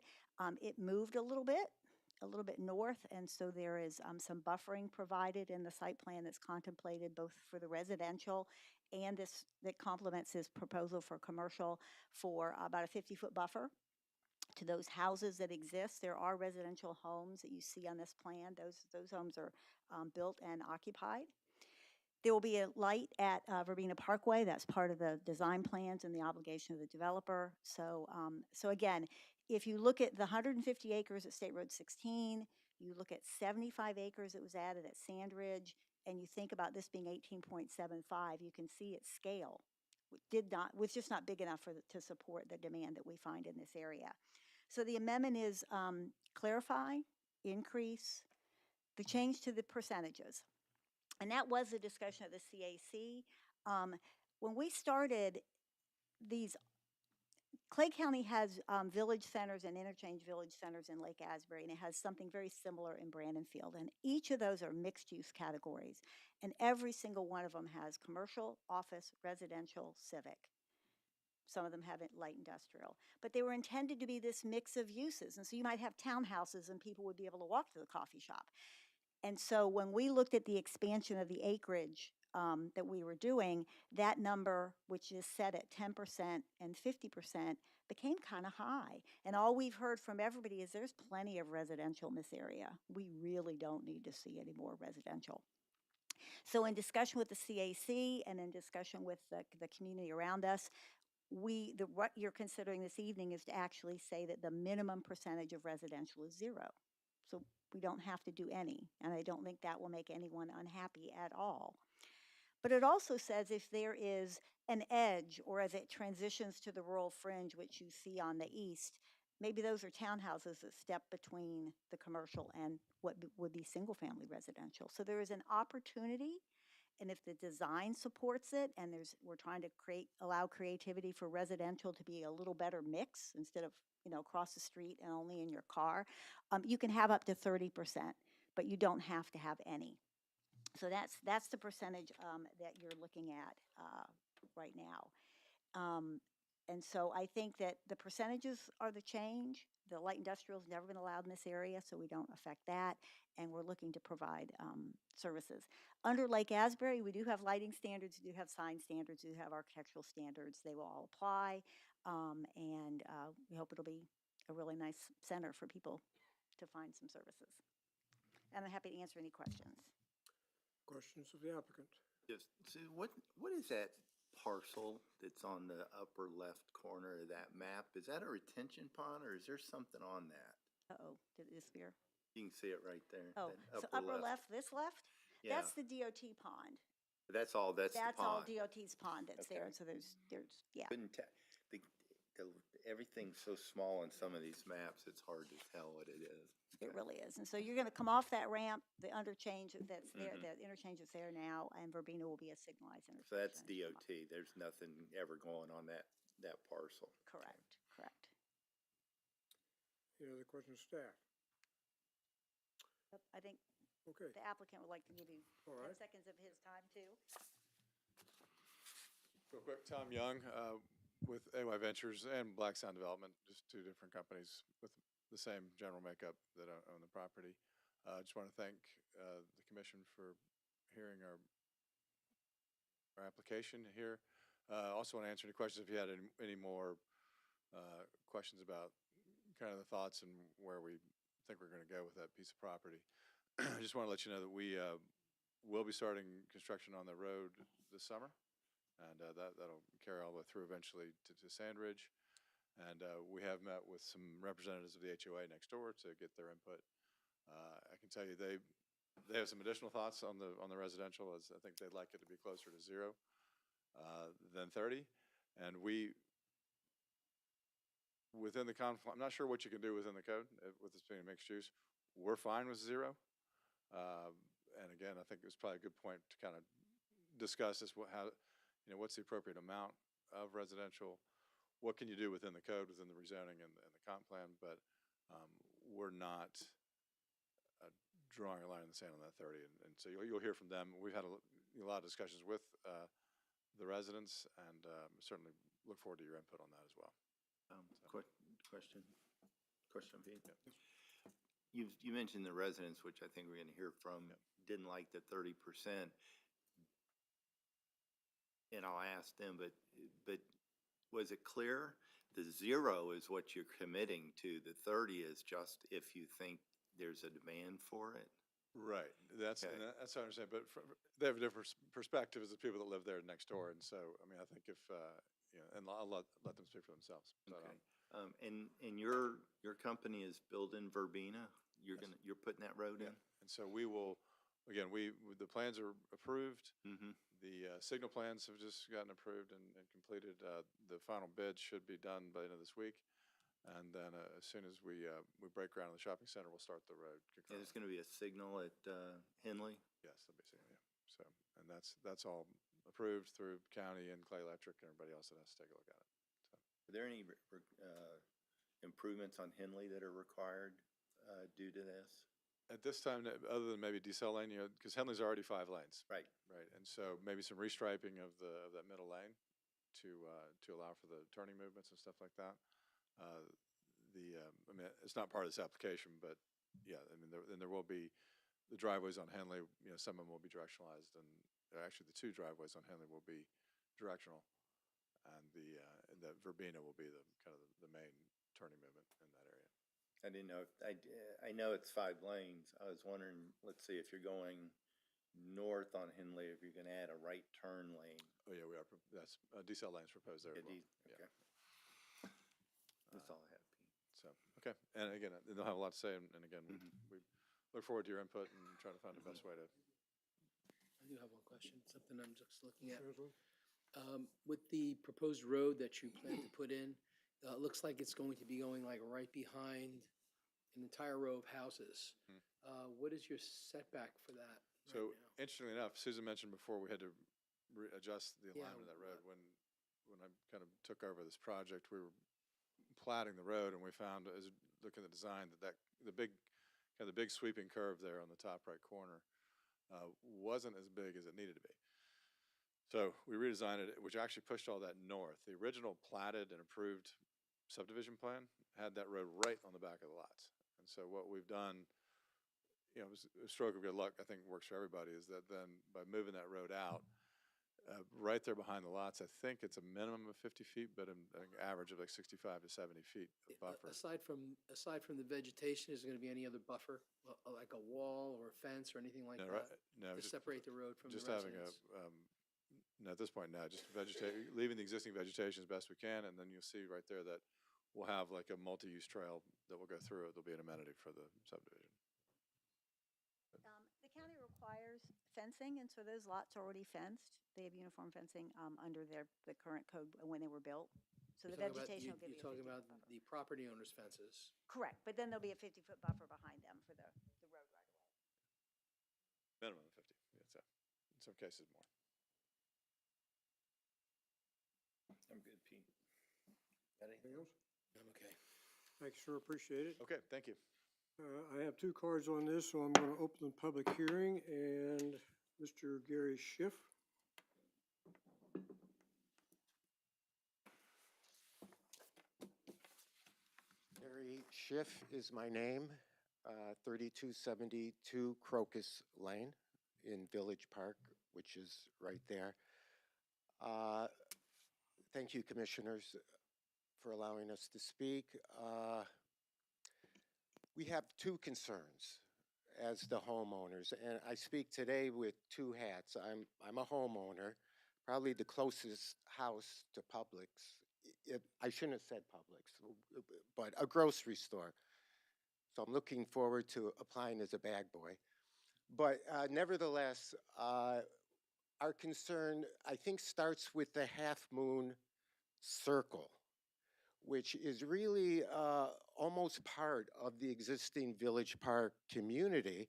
It moved a little bit north, and so there is some buffering provided in the site plan that's contemplated both for the residential and this that complements his proposal for commercial for about a 50-foot buffer to those houses that exist. There are residential homes that you see on this plan. Those homes are built and occupied. There will be a light at Verbena Parkway. That's part of the design plans and the obligation of the developer. So again, if you look at the 150 acres at State Road 16, you look at 75 acres that was added at Sandridge, and you think about this being 18.75, you can see its scale was just not big enough to support the demand that we find in this area. So the amendment is clarify, increase, the change to the percentages. And that was the discussion at the CAC. When we started these, Clay County has village centers and interchange village centers in Lake Asbury, and it has something very similar in Brandonfield. And each of those are mixed use categories. And every single one of them has commercial, office, residential, civic. Some of them have light industrial. But they were intended to be this mix of uses. And so you might have townhouses and people would be able to walk to the coffee shop. And so when we looked at the expansion of the acreage that we were doing, that number, which is set at 10% and 50%, became kind of high. And all we've heard from everybody is there's plenty of residential in this area. We really don't need to see any more residential. So in discussion with the CAC and in discussion with the community around us, what you're considering this evening is to actually say that the minimum percentage of residential is 0. So we don't have to do any, and I don't think that will make anyone unhappy at all. But it also says if there is an edge, or as it transitions to the rural fringe, which you see on the east, maybe those are townhouses that step between the commercial and what would be single-family residential. So there is an opportunity, and if the design supports it, and we're trying to allow creativity for residential to be a little better mix instead of across the street and only in your car, you can have up to 30%, but you don't have to have any. So that's the percentage that you're looking at right now. And so I think that the percentages are the change. The light industrial has never been allowed in this area, so we don't affect that. And we're looking to provide services. Under Lake Asbury, we do have lighting standards, we do have sign standards, we do have architectural standards. They will all apply. And we hope it'll be a really nice center for people to find some services. And I'm happy to answer any questions. Questions of the applicant? Just, Sue, what is that parcel that's on the upper left corner of that map? Is that a retention pond, or is there something on that? Uh-oh, did it disappear? You can see it right there. Oh, that so upper left, this left? Yeah. That's the DOT pond. That's all, that's the That's all pond. DOT's pond that's there, Okay. so there's, yeah. Couldn't everything's so small on some of these maps, it's hard to tell what it is. It really is. And so you're going to come off that ramp, the interchange that's there, Mhm. the interchange that's there now, and Verbena will be a signalized intersection. So that's DOT, there's nothing ever going on that parcel. Correct, correct. Any other questions, staff? I think Okay, the applicant would like to give you all 10 right. seconds of his time, too. Real quick, Tom Young with AY Ventures and Black Sound Development, just two different companies with the same general makeup that own the property. I just want to thank the commission for hearing our application here. Also want to answer any questions if you had any more questions about kind of the thoughts and where we think we're going to go with that piece of property. I just want to let you know that we will be starting construction on the road this summer, and that'll carry all the way through eventually to Sandridge. And we have met with some representatives of the HOA next door to get their input. I can tell you they have some additional thoughts on the residential, as I think they'd like it to be closer to 0 than 30. And we, within the conflict, I'm not sure what you can do within the code with this being mixed use. We're fine with 0. And again, I think it was probably a good point to kind of discuss this, what's the appropriate amount of residential, what can you do within the code, within the rezoning and the comp plan, but we're not drawing a line in the sand on that 30, and so you'll hear from them. We've had a lot of discussions with the residents, and certainly look forward to your input on that as well. Question for you. You mentioned the residents, which I think we're gonna hear from, didn't like the 30%. And I'll ask them, but was it clear? The 0 is what you're committing to. The 30 is just if you think there's a demand for it. Right, that's, Okay. and that's what I understand, but they have a different perspective as the people that live there next door, and so, I mean, I think if, and I'll let them speak for themselves. But, Okay. And your company is building Verbena? You're putting that road in? And so we will, again, the plans are approved. Mm-hmm. The signal plans have just gotten approved and completed. The final bid should be done by the end of this week. And then as soon as we break ground in the shopping center, we'll start the road And concurrently. there's gonna be a signal at Henley? Yes, that'll be signal, yeah. So, and that's all approved through county and Clay Electric and everybody else that has to take a look at it. Are there any improvements on Henley that are required due to this? At this time, other than maybe decel lane, because Henley's already 5 lanes. Right. Right, and so maybe some restriping of that middle lane to allow for the turning movements and stuff like that. I mean, it's not part of this application, but yeah, I mean, there will be the driveways on Henley, some of them will be directionalized, and actually the 2 driveways on Henley will be directional, and the Verbena will be the kind of the main turning movement in that area. I didn't know, I know it's 5 lanes. I was wondering, let's see, if you're going north on Henley, if you're gonna add a right turn lane. Oh, yeah, we are, that's, decel lanes proposed there as well. Yeah. Okay. That's all I have, Pete. So, okay, and again, they'll have a lot to say, and again, we look forward to your input and try to find the best way to. I do have one question, something I'm just looking at. Angela? With the proposed road that you plan to put in, it looks like it's going to be going like right behind an entire row of houses. What is your setback for that right So, now? interestingly enough, Susan mentioned before, we had to adjust the Yeah, alignment of that road. When I kind of took over this project, we were platting the road, and we found, as looking at the design, that the big sweeping curve there on the top right corner wasn't as big as it needed to be. So we redesigned it, which actually pushed all that north. The original platted and approved subdivision plan had that road right on the back of the lots. And so what we've done, it was a stroke of good luck, I think works for everybody, is that then by moving that road out, right there behind the lots, I think it's a minimum of 50 feet, but an average of like 65 to 70 feet of buffer. Aside from the vegetation, is there gonna be any other buffer, like a wall or a fence or anything like No, that? no, To separate the road from the just having residents? no, at this point, no, just leaving the existing vegetation as best we can, and then you'll see right there that we'll have like a multi-use trail that will go through it. There'll be an amenity for the subdivision. The county requires fencing, and so those lots are already fenced. They have uniform fencing under the current code when they were built. So the You're talking about- vegetation will give you You're a talking 50-foot about buffer. the property owner's fences. Correct, but then there'll be a 50-foot buffer behind them for the road right away. Minimum of 50, yeah, so in some cases more. I'm good, Pete. Anything else? I'm okay. Thank you, sir, appreciate it. Okay, thank you. I have 2 cards on this, so I'm going to open the public hearing, and Mr. Gary Schiff. Gary Schiff is my name, 3272 Crocus Lane in Village Park, which is right there. Thank you, commissioners, for allowing us to speak. We have 2 concerns as the homeowners, and I speak today with 2 hats. I'm a homeowner, probably the closest house to Publix. I shouldn't have said Publix, but a grocery store. So I'm looking forward to applying as a bag boy. But nevertheless, our concern, I think, starts with the Half Moon Circle, which is really almost part of the existing Village Park community.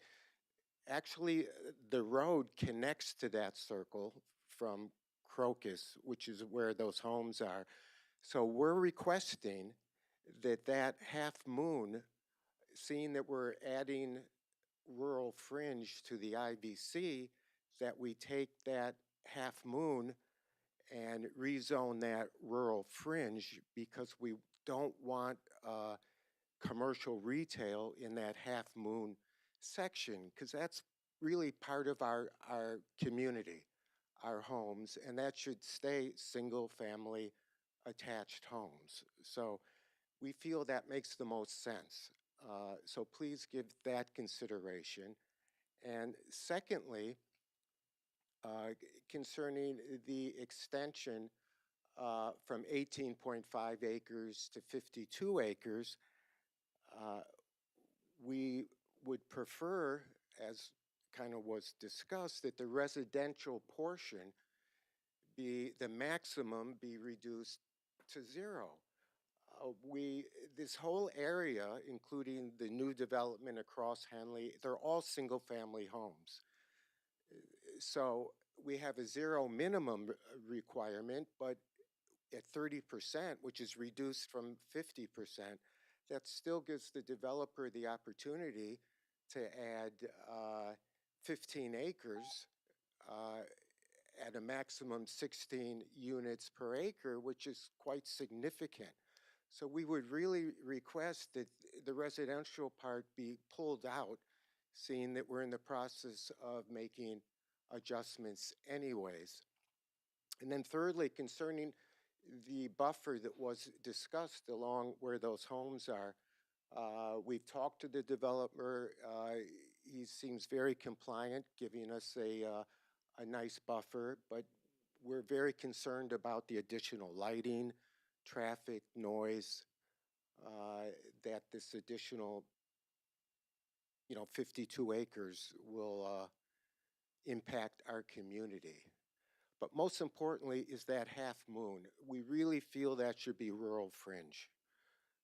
Actually, the road connects to that circle from Crocus, which is where those homes are. So we're requesting that Half Moon, seeing that we're rural fringe to the IBC, that we take that Half Moon and rezone that rural fringe, because we don't want commercial retail in that Half Moon section, because that's really part of our community, our homes, and that should stay single-family attached homes. So we feel that makes the most sense. So please give that consideration. And secondly, concerning the extension from 18.5 acres to 52 acres, we would prefer, as kind of was discussed, that the residential portion the maximum be reduced to 0. This whole area, including the new development across Henley, they're all single-family homes. So we have a 0 minimum requirement, but at 30%, which is reduced from 50%, that still gives the developer the opportunity to add 15 acres at a maximum 16 units per acre, which is quite significant. So we would really request that the residential part be pulled out, seeing that we're in the process of making adjustments anyways. And then thirdly, concerning the buffer that was discussed along where those homes are, we've talked to the developer. He seems very compliant, giving us a nice buffer, but we're very concerned about the additional lighting, traffic, noise, that this additional 52 acres will impact our community. But most importantly is that Half Moon. We really feel that should be rural fringe.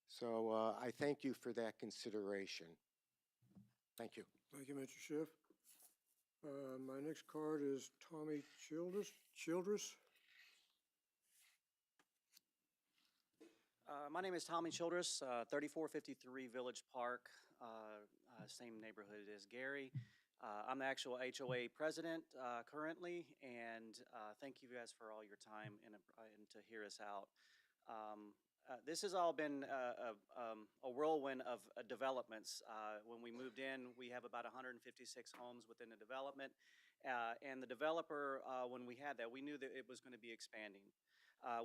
So I thank you for that consideration. Thank you. Thank you, Mr. Schiff. My next card is Tommy Childress. My name is Tommy Childress, 3453 Village Park, same neighborhood as Gary. I'm the actual HOA president currently, and thank you guys for all your time and to hear us out. This has all been a whirlwind of developments. When we moved in, we have about 156 homes within the development, and the developer, when we had that, we knew that it was going to be expanding.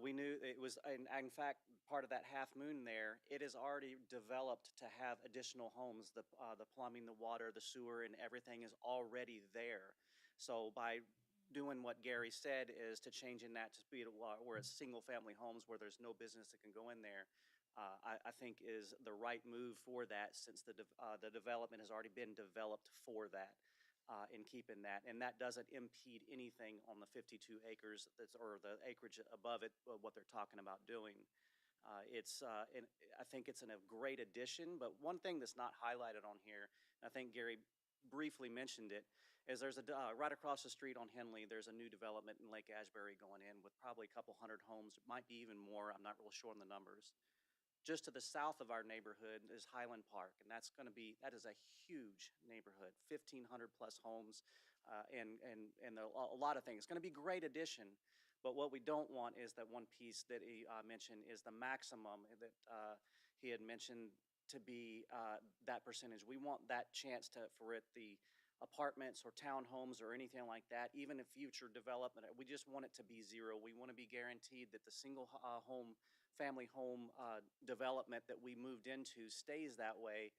We knew it was, in fact, part of that Half Moon there, it is already developed to have additional homes. The plumbing, the water, the sewer, and everything is already there. So by doing what Gary said is to changing that to be where it's single-family homes where there's no business that can go in there, I think is the right move for that, since the development has already been developed for that. In keeping that, and that doesn't impede anything on the 52 acres or the acreage above it, what they're talking about doing. And I think it's a great addition, but one thing that's not highlighted on here, and I think Gary briefly mentioned it, is there's right across the street on Henley, there's a new development in Lake Ashbury going in with probably a couple hundred homes. It might be even more. I'm not real sure on the numbers. Just to the south of our neighborhood is Highland Park, and that is a huge neighborhood, 1,500 plus homes, and a lot of things. It's going to be a great addition, but what we don't want is that one piece that he mentioned is the maximum that he had mentioned to be that percentage. We want that chance for the apartments or townhomes or anything like that, even in future development, we just want it to be 0. We want to be guaranteed that the single family home development that we moved into stays that way,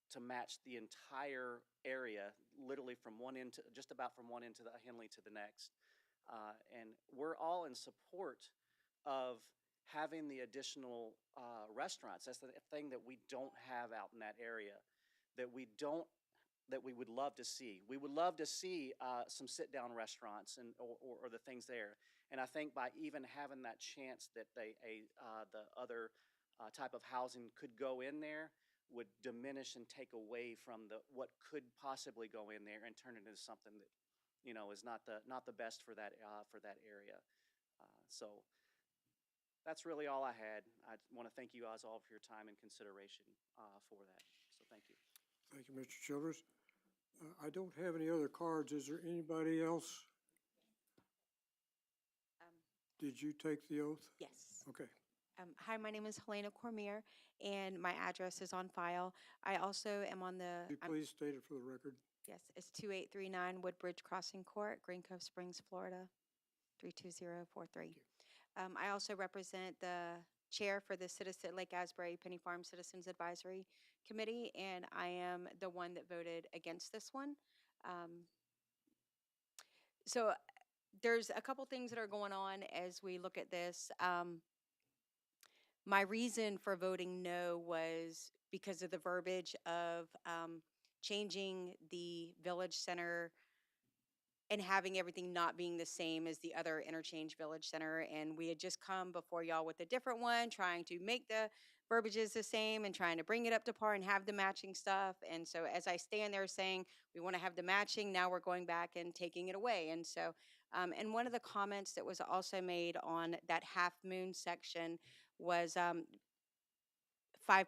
to match the entire area, literally from one end to just about from one end to the Henley to the next. And we're all in support of having the additional restaurants. That's the thing that we don't have out in that area, that we would love to see. We would love to see some sit-down restaurants or the things there. And I think by even having that chance that the other type of housing could go in there would diminish and take away from what could possibly go in there and turn it into something that is not the best for that area. So that's really all I had. I want to thank you guys all for your time and consideration for that. So thank you. Thank you, Mr. Childress. I don't have any other cards. Is there anybody else? Did you take the oath? Yes. Okay. Hi, my name is Helena Cormier, and my address is on file. I also am on the, Could you please state it for the record? yes, it's 2839 Woodbridge Crossing Court, Green Cove Springs, Florida, 32043. I also represent the chair for the Citizen Lake Asbury Penny Farm Citizens Advisory Committee, and I am the one that voted against this one. So there's a couple things that are going on as we look at this. My reason for voting no was because of the verbiage of changing the village center and having everything not being the same as the other interchange village center. And we had just come before y'all with a different one, trying to make the verbiages the same and trying to bring it up to par and have the matching stuff. And so as I stand there saying, we want to have the matching, now we're going back and taking it away. And so, and one of the comments that was also made on that half moon section was 5%.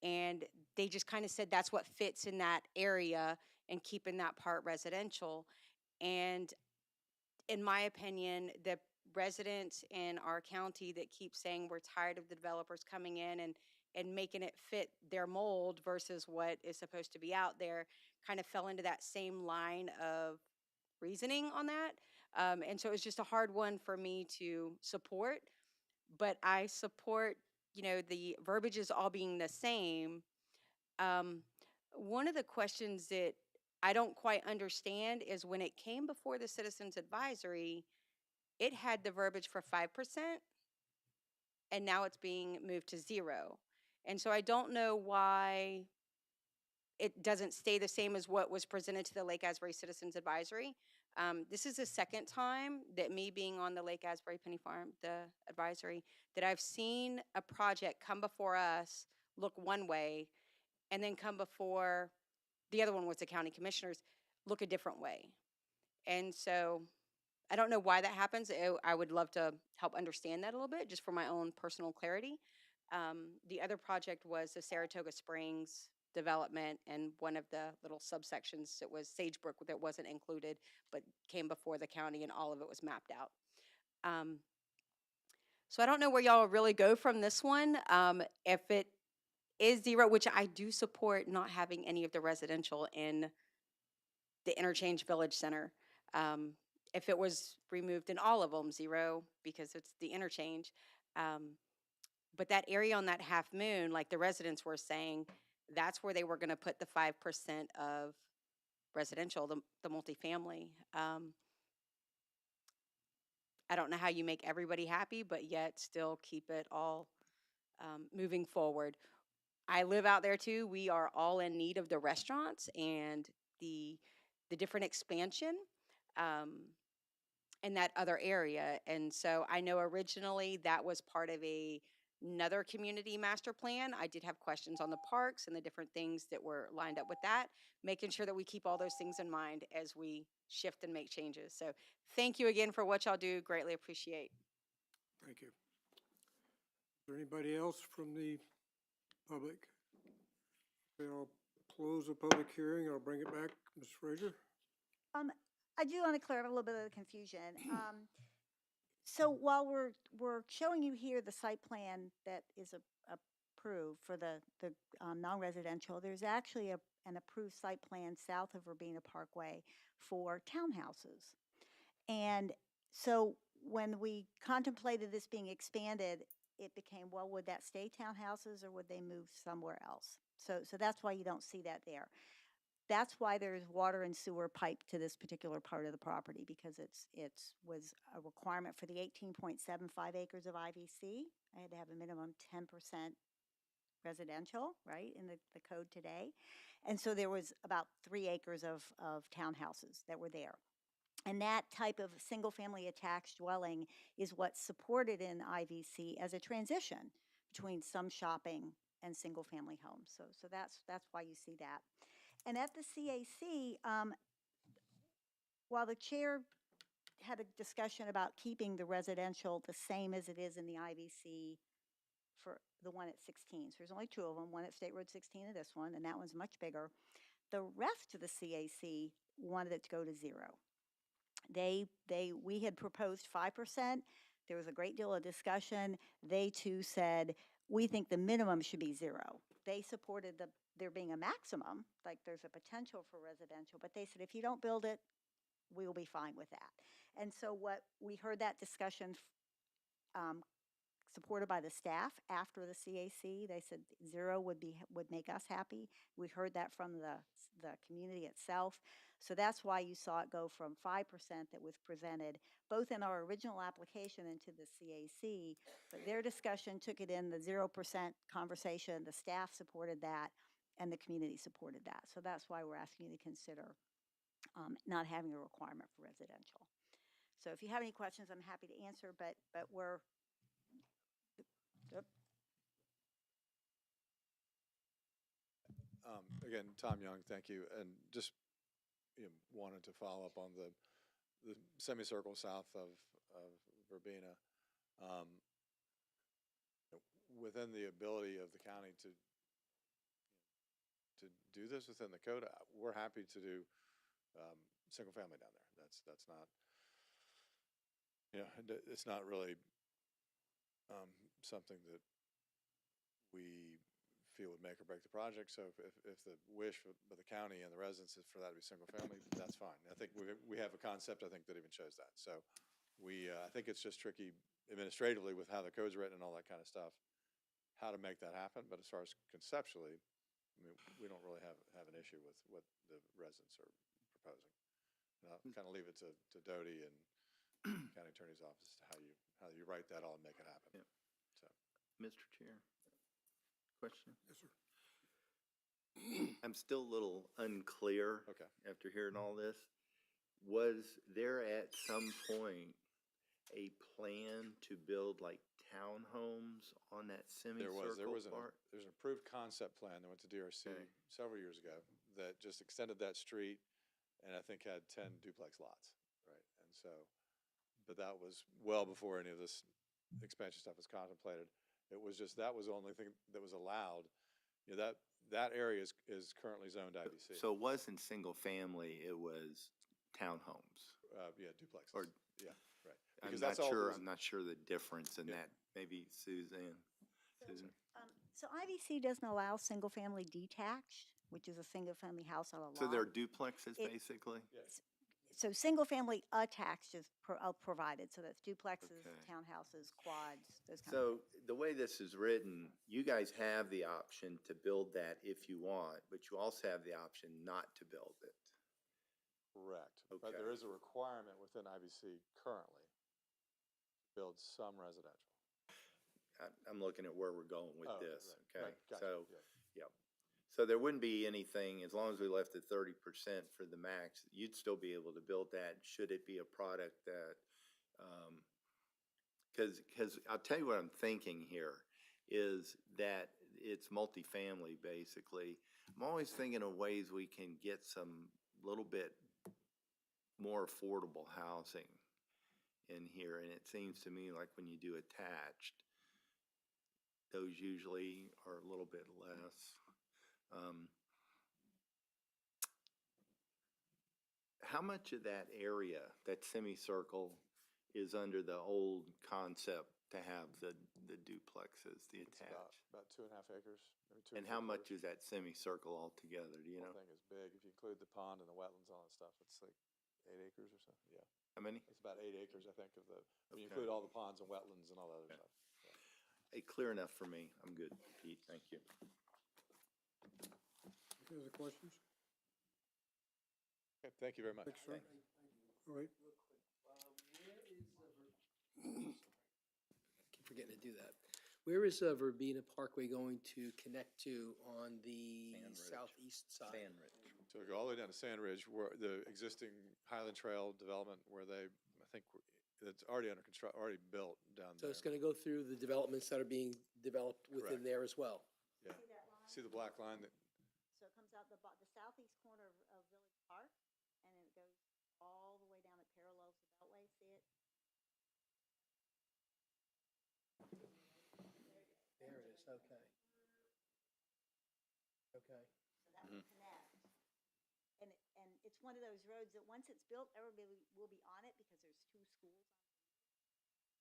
And they just kind of said that's what fits in that area and keeping that part residential. And in my opinion, the residents in our county that keep saying we're tired of the developers coming in and making it fit their mold versus what is supposed to be out there kind of fell into that same line of reasoning on that. And so it was just a hard one for me to support, but I support, you know, the verbiages all being the same. One of the questions that I don't quite understand is when it came before the Citizens Advisory, it had the verbiage for 5%, and now it's being moved to 0. And so I don't know why it doesn't stay the same as what was presented to the Lake Asbury Citizens Advisory. This is the second time that me being on the Lake Asbury Penny Farm, the advisory, that I've seen a project come before us look one way and then come before, the other one was the county commissioners, look a different way. And so I don't know why that happens. I would love to help understand that a little bit, just for my own personal clarity. The other project was the Saratoga Springs development, and one of the little subsections that was Sagebrook that wasn't included, but came before the county, and all of it was mapped out. So I don't know where y'all really go from this one. If it is 0, which I do support not having any of the residential in the Interchange Village Center. If it was removed in all of them, 0, because it's the interchange. But that area on that half moon, like the residents were saying, that's where they were going to put the 5% of residential, the multifamily. I don't know how you make everybody happy, but yet still keep it all moving forward. I live out there too. We are all in need of the restaurants and the different expansion in that other area. And so I know originally that was part of another community master plan. I did have questions on the parks and the different things that were lined up with that, making sure that we keep all those things in mind as we shift and make changes. So thank you again for what y'all do. Greatly appreciate. Thank you. Is there anybody else from the public? Okay, I'll close the public hearing. I'll bring it back. Ms. Fraser? I do want to clear up a little bit of the confusion. So while we're showing you here the site plan that is approved for the non-residential, there's actually an approved site plan south of Verbena Parkway for townhouses. And so when we contemplated this being expanded, it became, well, would that stay townhouses or would they move somewhere else? So that's why you don't see that there. That's why there's water and sewer piped to this particular part of the property, because it was a requirement for the 18.75 acres of IVC. I had to have a minimum 10% residential, right, in the code today. And so there was about 3 acres of townhouses that were there. And that type of single-family attached dwelling is what's supported in IVC as a transition between some shopping and single-family homes. So that's why you see that. And at the CAC, while the chair had a discussion about keeping the residential the same as it is in the IVC for the one at 16, so there's only 2 of them, one at State Road 16 and this one, and that one's much bigger. The rest of the CAC wanted it to go to 0. We had proposed 5%. There was a great deal of discussion. They too said, we think the minimum should be 0. They supported there being a maximum, like there's a potential for residential, but they said, if you don't build it, we will be fine with that. And so we heard that discussion supported by the staff after the CAC. They said 0 would make us happy. We heard that from the community itself. So that's why you saw it go from 5% that was presented both in our original application and to the CAC. But their discussion took it in the 0% conversation. The staff supported that, and the community supported that. So that's why we're asking you to consider not having a requirement for residential. So if you have any questions, I'm happy to answer, but we're. Yep. Again, Tom Young, thank you. And just wanted to follow up on the semicircle south of Verbena. Within the ability of the county to do this within the code, we're happy to do single family down there. That's not, it's not really something that we feel would make or break the project. So if the wish of the county and the residents is for that to be single family, that's fine. I think we have a concept, I think, that even shows that. So I think it's just tricky administratively with how the code's written and all that kind of stuff, how to make that happen. But as far as conceptually, I mean, we don't really have an issue with what the residents are proposing. And I'll kind of leave it to Doty and county attorney's office to how you write that all and make it happen. Yep. So, Mr. Chair, question? Yes, sir. I'm still a little unclear. Okay. After hearing all this. Was there at some point a plan to build like townhomes on that semicircle part? There's an approved concept plan that went to DRC several years ago that just extended that street and I think had 10 duplex lots, right? And so, but that was well before any of this expansion stuff was contemplated. It was just, that was the only thing that was allowed. That area is currently zoned IBC. So it wasn't single family, it was townhomes. Yeah, duplexes. Or- Yeah, right. I'm Because not that's all sure, those- I'm not sure the difference in Yeah. that. Maybe Susan? So IBC doesn't allow single-family detached, which is a single-family house on a lot. So they're duplexes, It- basically? So single-family attached is provided, so that's duplexes, Okay. townhouses, quads, those kind of So the way this is written, you guys have the option to build that if you want, but you also have the option not to build it. Correct. But Okay. there is a requirement within IBC currently to build some residential. I'm looking at where we're going with Oh, this, right, okay? right, gotcha, So, yeah. yeah. So there wouldn't be anything, as long as we left it 30% for the max, you'd still be able to build that, should it be a product that, because I'll tell you what I'm thinking here, is that it's multifamily, basically. I'm always thinking of ways we can get some little bit more affordable housing in here, and it seems to me like when you do attached, those usually are a little bit less. How much of that area, that semicircle, is under the old concept to have the duplexes, the It's attached? about 2.5 acres, maybe 2 And how much is that semicircle altogether, do you I know? think it's big. If you include the pond and the wetlands and all that stuff, it's like 8 acres or so. Yeah, How many? it's about 8 acres, I think, when you Okay. include all the ponds and wetlands and all that other Okay. stuff. Clear enough for me, I'm good, Pete, thank you. Any other questions? Okay, thank you very much. Thanks, sir. All right. Keep forgetting to do that. Where is Verbena Parkway going to connect to on the Sand Ridge. southeast side? Sand Ridge. So we go all the way down to Sand Ridge, where the existing Highland Trail development, where I think it's already under construction, already built down So there. it's going to go through the developments that are being developed within Correct. there as well? Yeah. See the black line that, So it comes out the southeast corner of Village Park, and then it goes all the way down, it parallels the Beltway, see it? There it is, okay. Okay. So that would connect one of those roads that once it's built, everybody will be on it because there's two schools.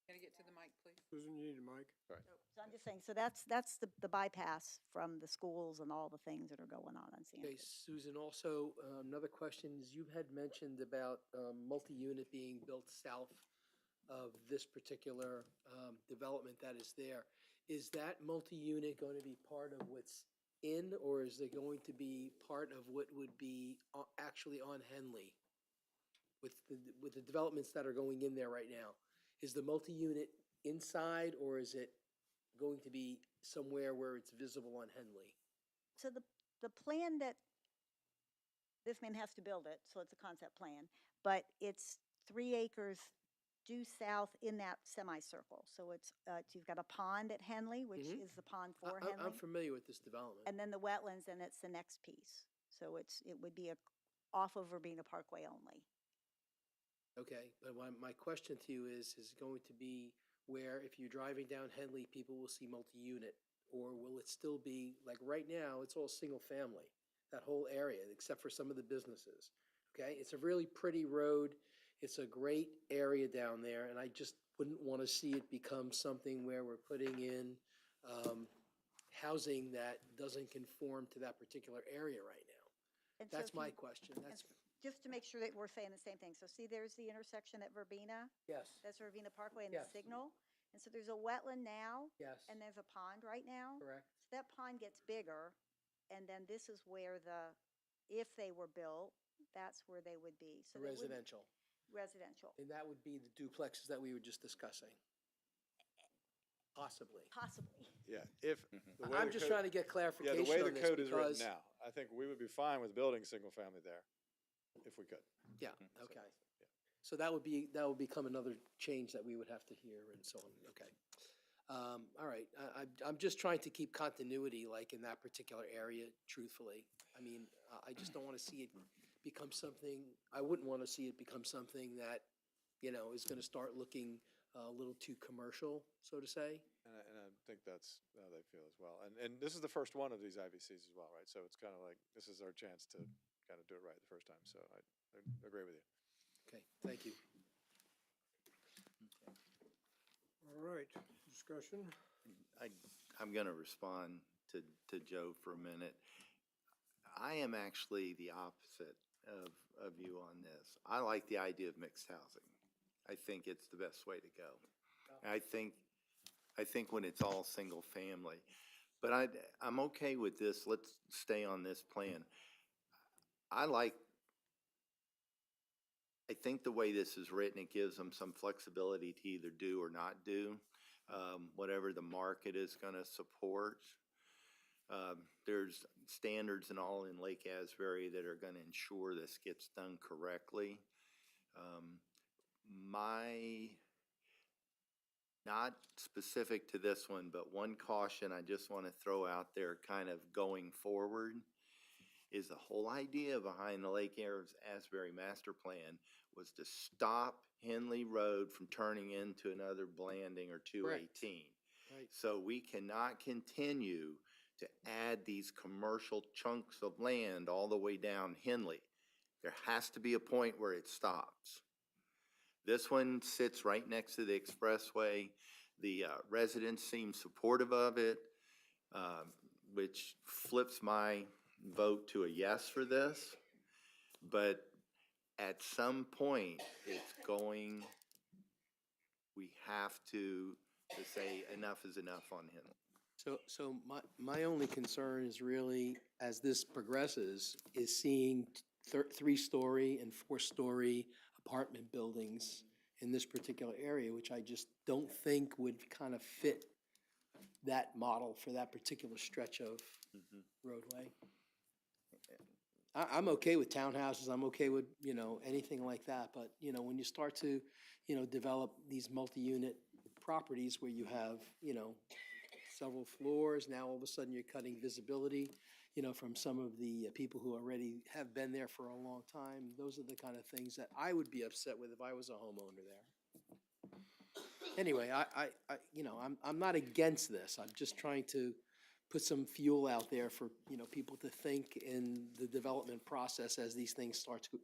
Can I get to the mic, please? Susan, you need a mic? So I'm just saying, so that's the bypass from the schools and all the things that are going on Okay, Sanford. Susan, also, another question is you had mentioned about multi-unit being built south of this particular development that is there. Is that multi-unit going to be part of what's in, or is it going to be part of what would be actually on Henley with the developments that are going in there right now? Is the multi-unit inside, or is it going to be somewhere where it's visible on Henley? So the plan that, this man has to build it, so it's a concept plan, but it's 3 acres due south in that semicircle. So it's, you've got a pond at Henley, which Mhm. is the pond for I'm Henley. familiar with this development. And then the wetlands, and it's the next piece. So it would be off of Urbana Parkway only. Okay, but my question to you is it going to be where if you're driving down Henley, people will see multi-unit? Or will it still be, like right now, it's all single family, that whole area, except for some of the businesses? Okay, it's a really pretty road. It's a great area down there, and I just wouldn't want to see it become something where we're putting in housing that doesn't conform to that particular area right now. And so That's if my you- question. and That's, Just to make sure that we're saying the same thing. So see, there's the intersection at Verbena. yes, That's Verbena Parkway and the Yes. signal. And so there's a wetland now, yes, and there's a pond right now. correct. So that pond gets bigger, and then this is where if they were built, that's where they would be. So they would- Residential. Residential, And that would be the duplexes that we were just discussing? Possibly. possibly. Yeah, if. the way I'm the just code- trying to get Yeah, clarification the way the on this code is written because- now, I think we would be fine with building single family there, if we could. Yeah, So, okay. yeah. So that would become another change that we would have to hear and so on, okay. All right, I'm just trying to keep continuity like in that particular area, truthfully. I mean, I just don't want to see it become something, I wouldn't want to see it become something that, is going to start looking a little too commercial, so to say. And I think that's how they feel as well. And this is the first one of these IVCs as well, right? So it's kind of like, this is our chance to kind of do it right the first time. So I agree with you. Okay, thank you. All right, discussion. I'm going to respond to Joe for a minute. I am actually the opposite of you on this. I like the idea of mixed housing. I think it's the best way to go. I think when it's all single family, but I'm okay with this. Let's stay on this plan. I think the way this is written, it gives them some flexibility to either do or not do, whatever the market is going to support. There's standards and all in Lake Asbury that are going to ensure this gets done correctly. Not specific to this one, but one caution I just want to throw out there kind of going forward is the whole idea behind the Lake Asbury Master Plan was to stop Henley Road from turning into another Blanding or 218. Right. So we cannot continue to add these commercial chunks of land all the way down Henley. There has to be a point where it stops. This one sits right next to the expressway. The residents seem supportive of it, which flips my vote to a yes for this. But at some point, we have to say enough is enough on him. So my only concern is really, as this progresses, is seeing 3-story and 4-story apartment buildings in this particular area, which I just don't think would kind of fit that model for that particular stretch of roadway. I'm okay with townhouses, I'm okay with, anything like that, but, when you start to, develop these multi-unit properties where you have, several floors, now all of a sudden you're cutting visibility, from some of the people who already have been there for a long time. Those are the kind of things that I would be upset with if I was a homeowner there. Anyway, I'm not against this. I'm just trying to put some fuel out there for, you know, people to think in the development process as these things start to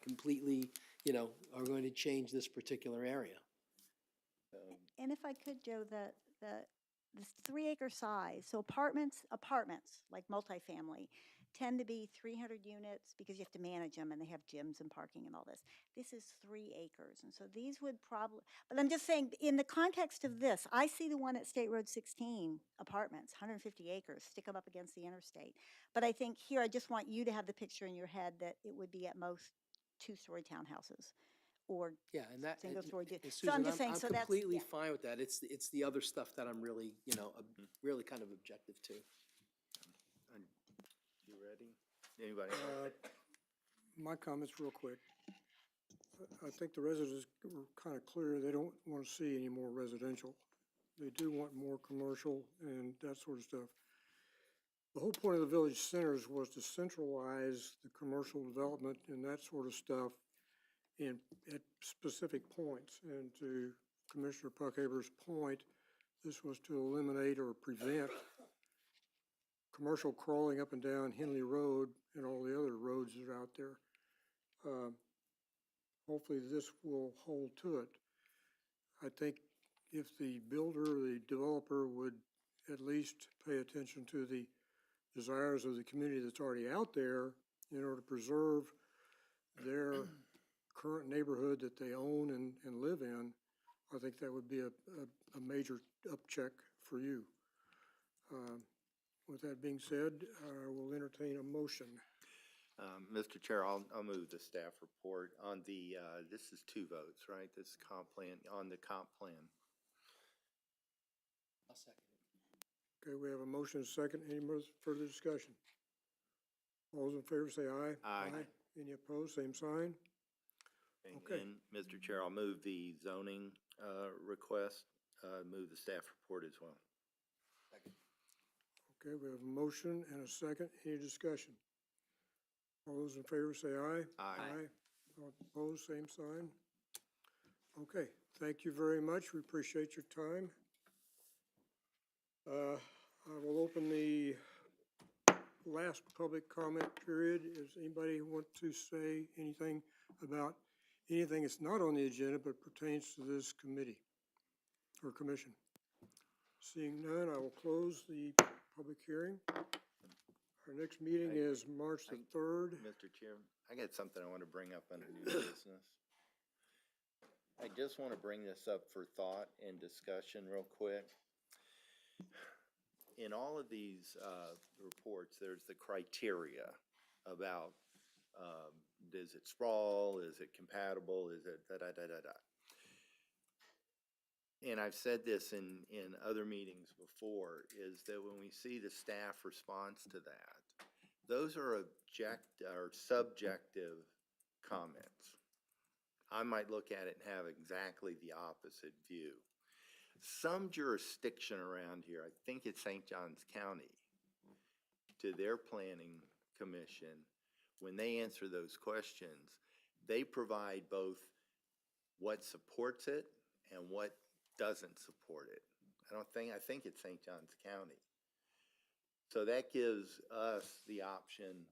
completely, you know, are going to change this particular area. And if I could, Joe, the 3 acre size, so apartments, like multifamily, tend to be 300 units because you have to manage them and they have gyms and parking and all this. This is 3 acres. And so these would probably, but I'm just saying, in the context of this, I see the one at State Road 16, apartments, 150 acres, stick them up against the interstate. But I think here, I just want you to have the picture in your head that it would be at most 2-story townhouses or Yeah, and that, single story. and So I'm Susan, just saying, so I'm that's, completely yeah. fine with that. It's the other stuff that I'm really, you know, really kind of objective to. You ready? Anybody else? My comments real quick. I think the residents were kind of clear, they don't want to see any more residential. They do want more commercial and that sort of stuff. The whole point of the village centers was to centralize the commercial development and that sort of stuff at specific points. And to Commissioner Puckhaber's point, this was to eliminate or prevent commercial crawling up and down Henley Road and all the other roads that are out there. Hopefully this will hold to it. I think if the builder, the developer would at least pay attention to the desires of the community that's already out there in order to preserve their current neighborhood that they own and live in, I think that would be a major upcheck for you. With that being said, I will entertain a motion. Mr. Chair, I'll move the staff report on the, this is 2 votes, right? This comp plan, on the comp plan. I'll second it. Okay, we have a motion and a second. Any more further discussion? All those in favor say aye. Aye. Any opposed, same sign. Okay. And Mr. Chair, I'll move the zoning request, move the staff report as well. Okay, we have a motion and a second. Any discussion? All those in favor say aye. Aye. All opposed, same sign. Okay, thank you very much. We appreciate your time. I will open the last public comment period. Does anybody want to say anything about anything that's not on the agenda but pertains to this committee or commission? Seeing none, I will close the public hearing. Our next meeting is March the 3rd. Mr. Chair, I got something I want to bring up under new business. I just want to bring this up for thought and discussion real quick. In all of these reports, there's the criteria about is it sprawl, is it compatible, is it da-da-da-da-da. And I've said this in other meetings before, is that when we see the staff response to that, those are subjective comments. I might look at it and have exactly the opposite view. Some jurisdiction around here, I think it's St. Johns County, to their planning commission, when they answer those questions, they provide both what supports it and what doesn't support it. I think it's St. Johns County. So that gives us the option,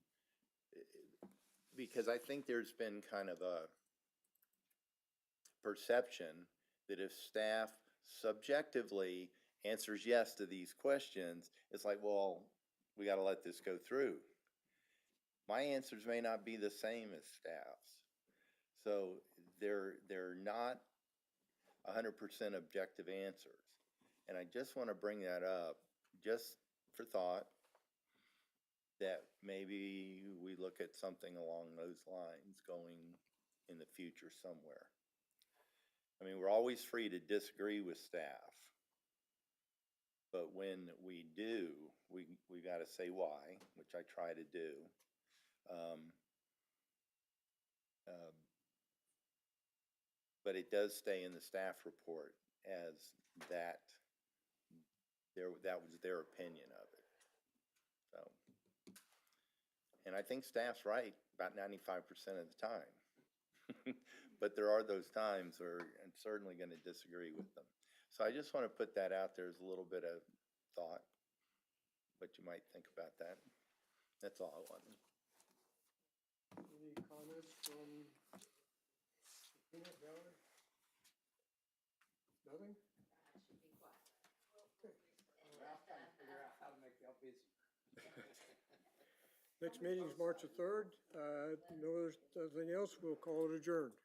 because I think there's been kind of a perception that if staff subjectively answers yes to these questions, it's like, well, we got to let this go through. My answers may not be the same as staff's. So they're not 100% objective answers. And I just want to bring that up just for thought, that maybe we look at something along those lines going in the future somewhere. I mean, we're always free to disagree with staff, but when we do, we got to say why, which I try to do. But it does stay in the staff report as that was their opinion of it. So, and I think staff's right about 95% of the time. But there are those times where I'm certainly going to disagree with them. So I just want to put that out there as a little bit of thought. but you might think about that. That's all I wanted. Any comments from Peanut Gallery? Nothing? Next meeting is March the 3rd. No, there's nothing else. We'll call it adjourned.